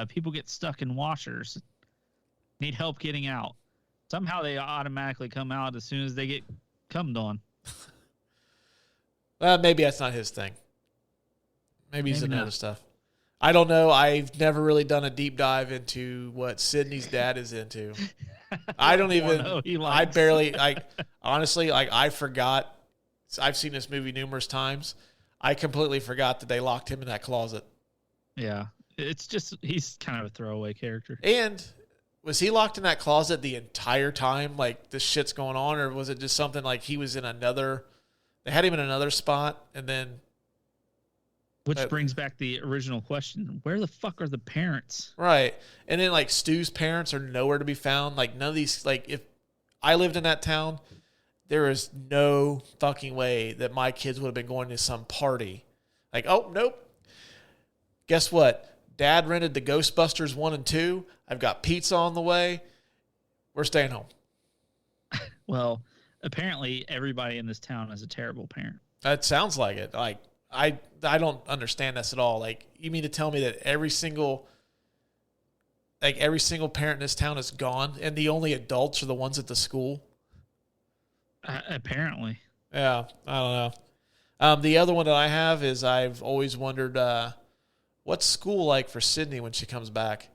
people get stuck in washers, need help getting out. Somehow they automatically come out as soon as they get cummed on. Maybe that's not his thing. Maybe he's into other stuff. I don't know. I've never really done a deep dive into what Sydney's dad is into. I don't even. I barely. Honestly, I forgot. I've seen this movie numerous times. I completely forgot that they locked him in that closet. Yeah, it's just he's kind of a throwaway character. And was he locked in that closet the entire time? Like this shit's going on, or was it just something like he was in another? They had him in another spot, and then. Which brings back the original question: where the fuck are the parents? Right, and then like Stu's parents are nowhere to be found. Like none of these. Like if I lived in that town, there is no fucking way that my kids would have been going to some party. Like, oh nope. Guess what? Dad rented the Ghostbusters 1 and 2. I've got pizza on the way. We're staying home. Well, apparently everybody in this town is a terrible parent. That sounds like it. Like. I don't understand this at all. Like, you mean to tell me that every single parent in this town is gone, and the only adults are the ones at the school? Apparently. Yeah, I don't know. The other one that I have is I've always wondered what's school like for Sydney when she comes back.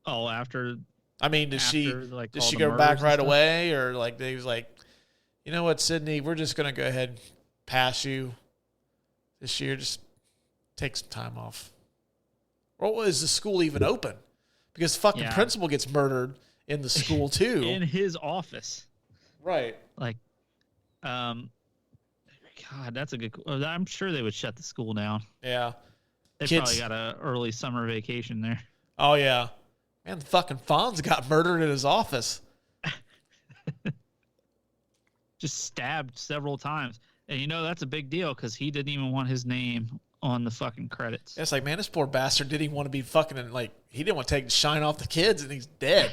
Oh, after. I mean, does she go back right away, or like they was like, you know what, Sydney, we're just gonna go ahead and pass you this year. Just take some time off. Or is the school even open? Because fucking principal gets murdered in the school too. In his office. Right. Like, God, that's a good. I'm sure they would shut the school down. Yeah. They probably got a early summer vacation there. Oh, yeah. Man, the fucking Fonz got murdered in his office. Just stabbed several times. And you know, that's a big deal because he didn't even want his name on the fucking credits. It's like, man, this poor bastard didn't even want to be fucking, he didn't want to take the shine off the kids, and he's dead.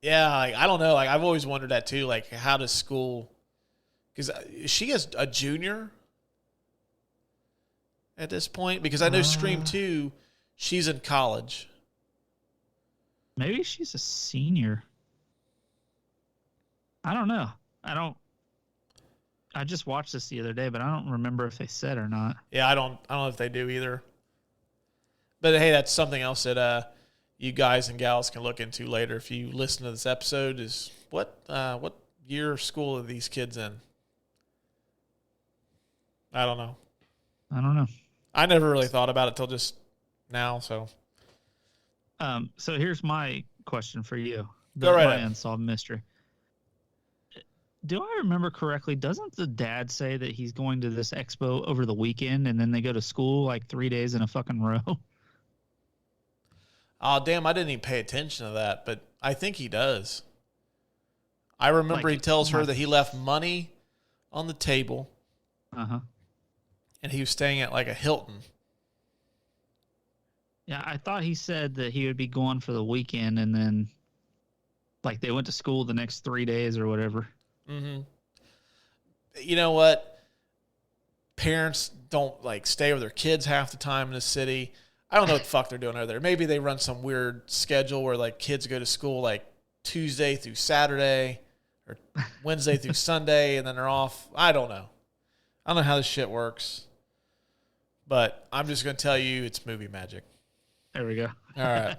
Yeah, I don't know. Like, I've always wondered that too. Like, how does school, because she is a junior at this point, because I know Scream 2, she's in college. Maybe she's a senior. I don't know. I just watched this the other day, but I don't remember if they said or not. Yeah, I don't know if they do either. But hey, that's something else that you guys and gals can look into later if you listen to this episode. Is what year of school are these kids in? I don't know. I never really thought about it till just now. So here's my question for you. Go right my ahead. unsolved mystery. Do I remember correctly? Doesn't the dad say that he's going to this expo over the weekend and then they go to school like 3 days in a fucking row? Oh, damn, I didn't even pay attention to that, but I think he does. I remember he tells her that he left money on the table. Uh-huh. And he was staying at like a Hilton. Yeah, I thought he said that he would be gone for the weekend and then like they went to school the next 3 days or whatever. Mm-hmm. You know what? Parents don't stay with their kids half the time in the city. I don't know what the fuck they're doing over there. Maybe they run some weird schedule where kids go to school Tuesday through Saturday or Wednesday through Sunday and then they're off. I don't know. I don't know how this shit works. But I'm just going to tell you it's movie magic. There we go. All right.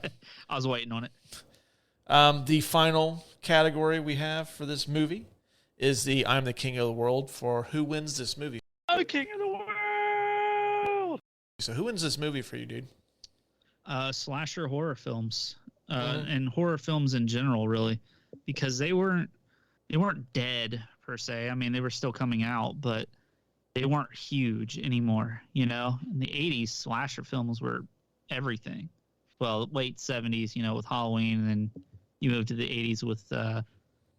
I was waiting on it. The final category we have for this movie is the I'm the King of the World for who wins this movie. I'm the King of the World! So who wins this movie for you, dude? Slasher horror films. And horror films in general, really. Because they weren't dead, per se. I mean, they were still coming out, but they weren't huge anymore, you know? In the 80s, slasher films were everything. Well, late 70s, with Halloween, and then you moved to the 80s with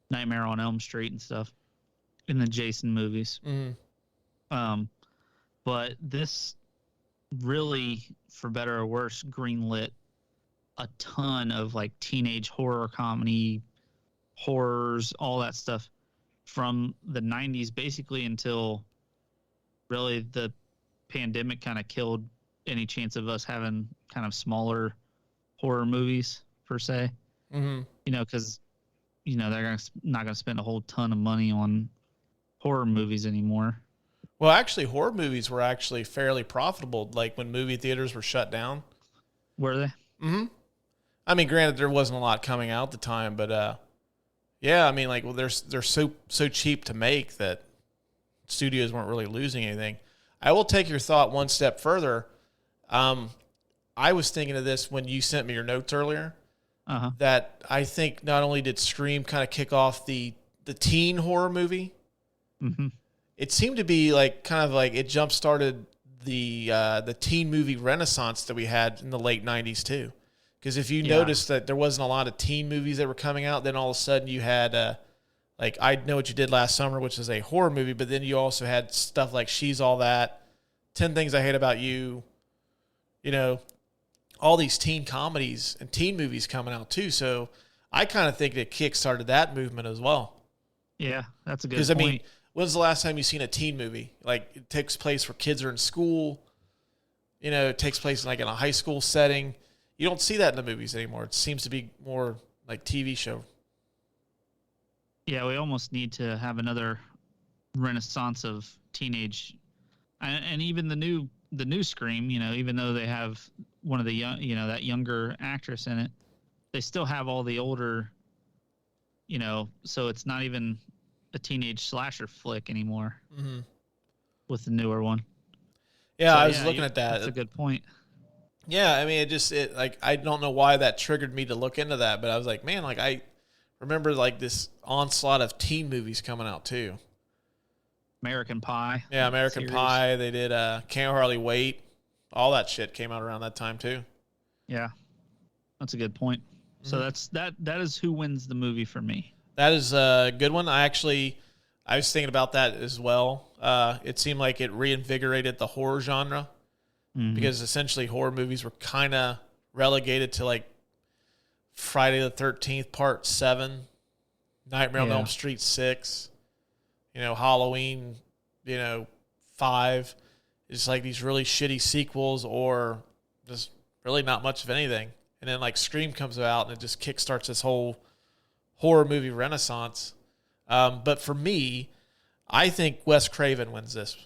Nightmare on Elm Street and stuff, and the Jason movies. Mm-hmm. But this really, for better or worse, greenlit a ton of teenage horror comedy, horrors, all that stuff from the 90s basically until really the pandemic kind of killed any chance of us having kind of smaller horror movies per se. Mm-hmm. Because they're not going to spend a whole ton of money on horror movies anymore. Well, actually, horror movies were actually fairly profitable, when movie theaters were shut down. Were they? Mm-hmm. I mean, granted, there wasn't a lot coming out at the time, but yeah, I mean, they're so cheap to make that studios weren't really losing anything. I will take your thought one step further. I was thinking of this when you sent me your notes earlier. Uh-huh. That I think not only did Scream kind of kick off the teen horror movie, mm-hmm. It seemed to be it jump started the teen movie renaissance that we had in the late 90s too. Because if you noticed that there wasn't a lot of teen movies that were coming out, then all of a sudden you had I Know What You Did Last Summer, which is a horror movie, but then you also had stuff like She's All That, 10 Things I Hate About You, all these teen comedies and teen movies coming out too. So I kind of think it kickstarted that movement as well. Yeah, that's a good point. Because, I mean, when's the last time you've seen a teen movie? It takes place where kids are in school. It takes place in a high school setting. You don't see that in the movies anymore. It seems to be more like TV show. Yeah, we almost need to have another renaissance of teenage, and even the new Scream. Even though they have one of the young, that younger actress in it, they still have all the older. So it's not even a teenage slasher flick anymore. Mm-hmm. With the newer one. Yeah, So, I was looking at that. That's a good point. Yeah, I mean, I don't know why that triggered me to look into that, but I was like, man, remember like this onslaught of teen movies coming out too. American Pie. Yeah, American series. Pie. They did Can't Hardly Wait. All that shit came out around that time too. Yeah, that's a good point. So that is who wins the movie for me. That is a good one. I was thinking about that as well. It seemed like it reinvigorated the horror genre because essentially horror movies were kind of relegated to like Friday the 13th Part 7, Nightmare on Elm Street 6, Halloween, 5. It's like these really shitty sequels or just really not much of anything. And then like Scream comes out and it just kickstarts this whole horror movie renaissance. But for me, I think Wes Craven wins this.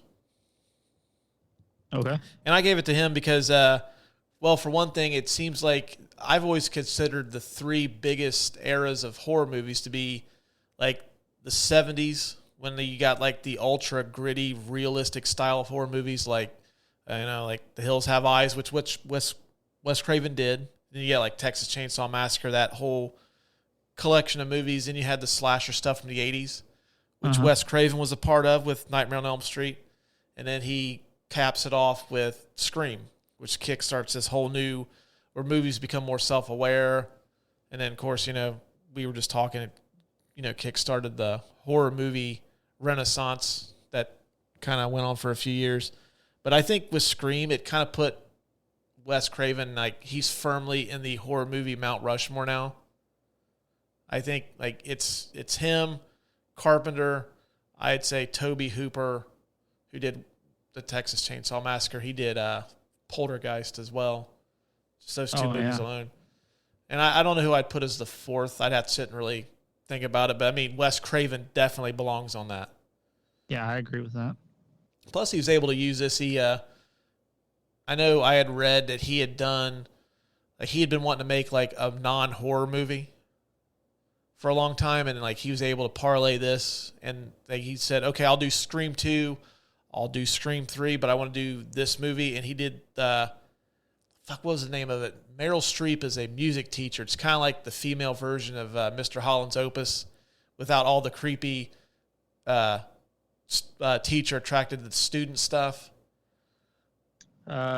Okay. And I gave it to him because, for one thing, it seems like I've always considered the 3 biggest eras of horror movies to be like the 70s when you got like the ultra gritty, realistic style of horror movies like, like The Hills Have Eyes, which Wes Craven did. Then you get like Texas Chainsaw Massacre, that whole collection of movies. And you had the slasher stuff from the 80s, which Wes Craven was a part of with Nightmare on Elm Street. And then he caps it off with Scream, which kickstarts this whole new, where movies become more self-aware. And then, of course, we were just talking, kickstarted the horror movie renaissance that kind of went on for a few years. But I think with Scream, it kind of put Wes Craven, like, he's firmly in the horror movie Mount Rushmore now. I think, like, it's him, Carpenter, I'd say Tobe Hooper, who did the Texas Chainsaw Massacre. He did Poltergeist as well. Just those 2 movies alone. And I don't know who I'd put as the 4th. I'd have to sit and really think about it. But, I mean, Wes Craven definitely belongs on that. Yeah, I agree with that. Plus, he was able to use this. I know I had read that he had done, like, he had been wanting to make, like, a non-horror movie for a long time. And, like, he was able to parlay this. And like, he said, okay, I'll do Scream 2. I'll do Scream 3, but I want to do this movie. And he did, what was the name of it? Meryl Streep is a music teacher. It's kind of like the female version of Mr. Holland's Opus without all the creepy teacher attracted to the student stuff.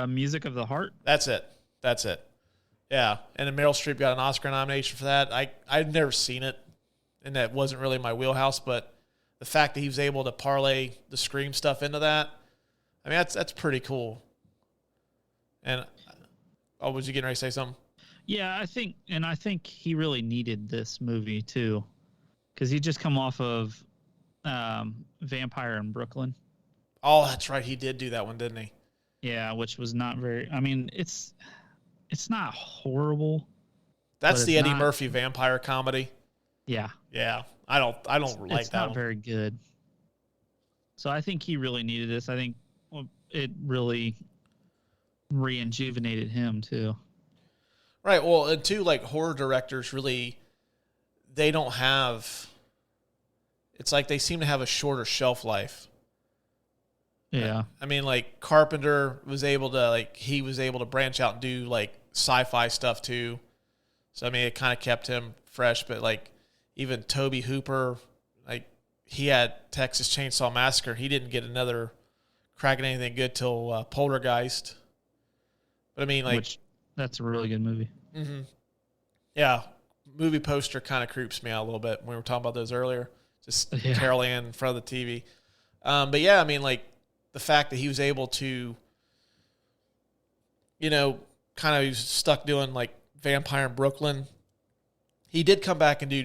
Music of the Heart? That's it. Yeah. And then Meryl Streep got an Oscar nomination for that. I'd never seen it, and that wasn't really my wheelhouse, but the fact that he was able to parlay the Scream stuff into that, I mean, that's pretty cool. And was you getting ready to say something? Yeah, I think he really needed this movie too, because he just come off of Vampire in Brooklyn. Oh, that's right. He did do that one, didn't he? Yeah, which was not very. I mean, it's not horrible. That's the Eddie Murphy vampire comedy. Yeah. Yeah. I don't like it's that not one. very good. So I think he really needed this. I think it really rejuvenated him too. Right. Well, and two, like, horror directors really, they don't have, it's like they seem to have a shorter shelf life. Yeah. I mean, like, Carpenter was able to branch out and do, like, sci-fi stuff too. So, I mean, it kind of kept him fresh. But, like, even Tobe Hooper, like, he had Texas Chainsaw Massacre. He didn't get another crack at anything good till Poltergeist. But, I mean, like, that's a really good movie. Mm-hmm. Yeah. Movie poster kind of creeps me out a little bit. We were talking about those earlier. Just Carol Ann in front of the TV. But, yeah, I mean, like, the fact that he was able to, he was stuck doing, like, Vampire in Brooklyn. He did come back and do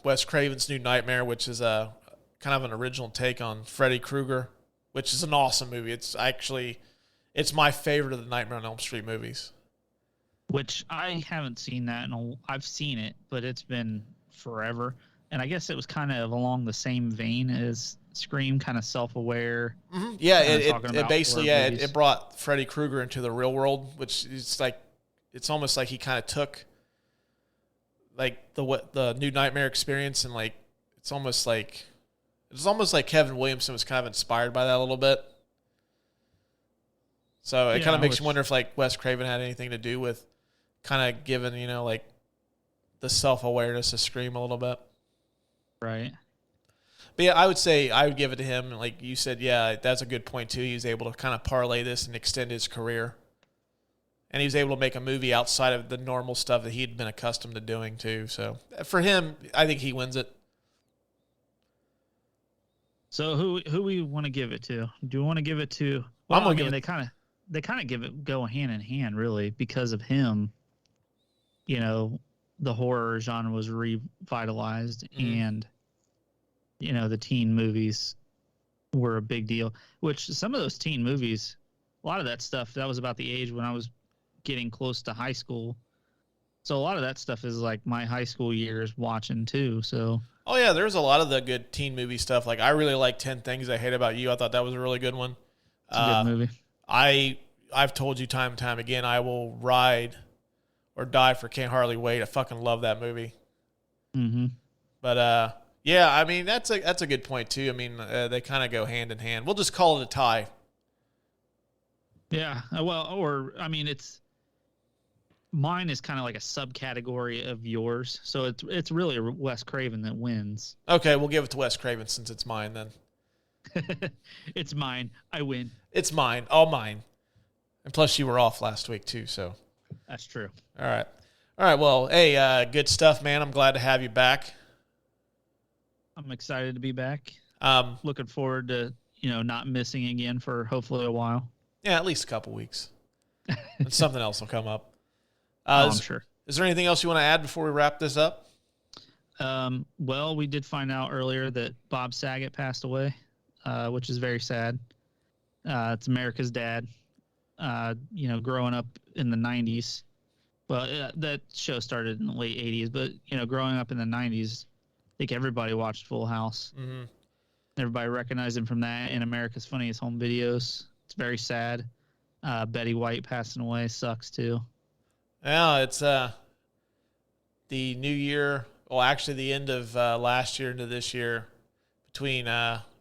Wes Craven's New Nightmare, which is a kind of an original take on Freddy Krueger, which is an awesome movie. It's my favorite of the Nightmare on Elm Street movies. Which I haven't seen that. I've seen it, but it's been forever. And I guess it was kind of along the same vein as Scream, kind of self-aware. Mm-hmm. Yeah, it basically, it brought Freddy Krueger into the real world, which is like, it's almost like he kind of took, like, the New Nightmare experience, and, like, it's almost like Kevin Williamson was kind of inspired by that a little bit. So it kind of makes you wonder if, like, Wes Craven had anything to do with kind of giving, like, the self-awareness of Scream a little bit. Right. But yeah, I would say I would give it to him. Like you said, yeah, that's a good point too. He was able to kind of parlay this and extend his career. And he was able to make a movie outside of the normal stuff that he'd been accustomed to doing too. So for him, I think he wins it. So who we want to give it to? Do we want to give it to? I'm Well, gonna give it. they kind of go hand in hand, really, because of him. You know, the horror genre was revitalized, and the teen movies were a big deal. Which some of those teen movies, a lot of that stuff, that was about the age when I was getting close to high school. So a lot of that stuff is like my high school years watching too. So Oh yeah, there's a lot of the good teen movie stuff. Like I really like 10 Things I Hate About You. I thought that was a really good one. it's a good movie. I've told you time and time again, I will ride or die for Can't Hardly Wait. I fucking love that movie. Mm-hmm. But yeah, I mean that's a good point too. I mean they kind of go hand in hand. We'll just call it a tie. Yeah. Well, or I mean, mine is kind of like a subcategory of yours, so it's really Wes Craven that wins. Okay, we'll give it to Wes Craven since it's mine then. It's mine. I win. It's mine, all mine. And plus you were off last week too, so. That's true. All right. Well, hey, good stuff, man. I'm glad to have you back. I'm excited to be back. Um, Looking forward to not missing again for hopefully a while. yeah, at least a couple weeks. And something else will come up. I'm sure. Is there anything else you want to add before we wrap this up? Well, we did find out earlier that Bob Saget passed away, which is very sad. It's America's dad. Growing up in the 90s. Well, that show started in the late 80s, but, growing up in the 90s, I think everybody watched Full House. Mm-hmm. Everybody recognized him from that and America's Funniest Home Videos. It's very sad. Betty White passing away sucks, too. Yeah, it's the new year. Well, actually, the end of last year into this year, between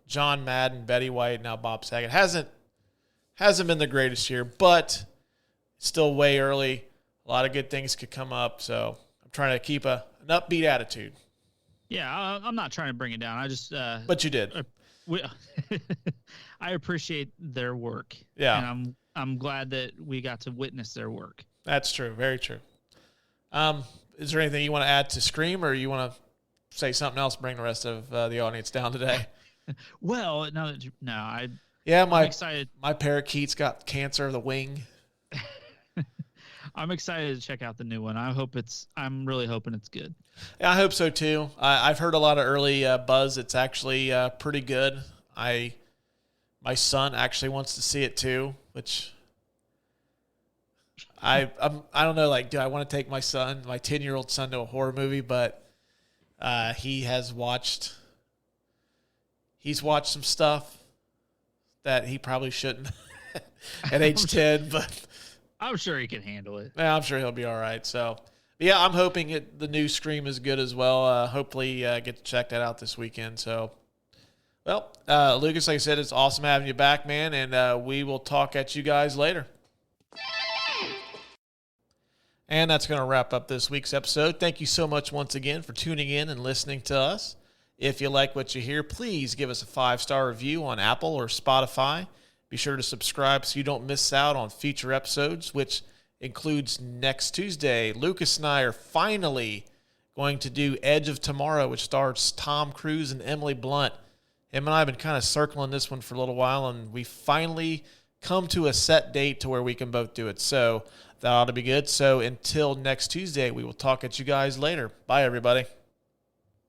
John Madden, Betty White, now Bob Saget, hasn't been the greatest year, but it's still way early. A lot of good things could come up, so I'm trying to keep an upbeat attitude. Yeah, I'm not trying to bring it down. I just But you did. I appreciate their work. Yeah, and I'm glad that we got to witness their work. that's true. Very true. Is there anything you want to add to Scream, or you want to say something else, bring the rest of the audience down today? Well, I'm My excited. My parakeet's got cancer of the wing. I'm excited to check out the new one. I'm really hoping it's good. Yeah, I hope so too. I've heard a lot of early buzz. It's actually pretty good. My son actually wants to see it too, which I don't know. Like, do I want to take my 10-year-old son, to a horror movie? But he's watched some stuff that he probably shouldn't at age 10, but I'm sure he can handle it. yeah, I'm sure he'll be all right. So, yeah, I'm hoping the new Scream is good as well. Hopefully, get to check that out this weekend. So, well, Lucas, like I said, it's awesome having you back, man, and we will talk at you guys later. And that's going to wrap up this week's episode. Thank you so much once again for tuning in and listening to us. If you like what you hear, please give us a 5-star review on Apple or Spotify. Be sure to subscribe so you don't miss out on future episodes, which includes next Tuesday. Lucas and I are finally going to do Edge of Tomorrow, which stars Tom Cruise and Emily Blunt. Him and I have been kind of circling this one for a little while, and we finally come to a set date to where we can both do it. So that ought to be good. So until next Tuesday, we will talk at you guys later. Bye, everybody.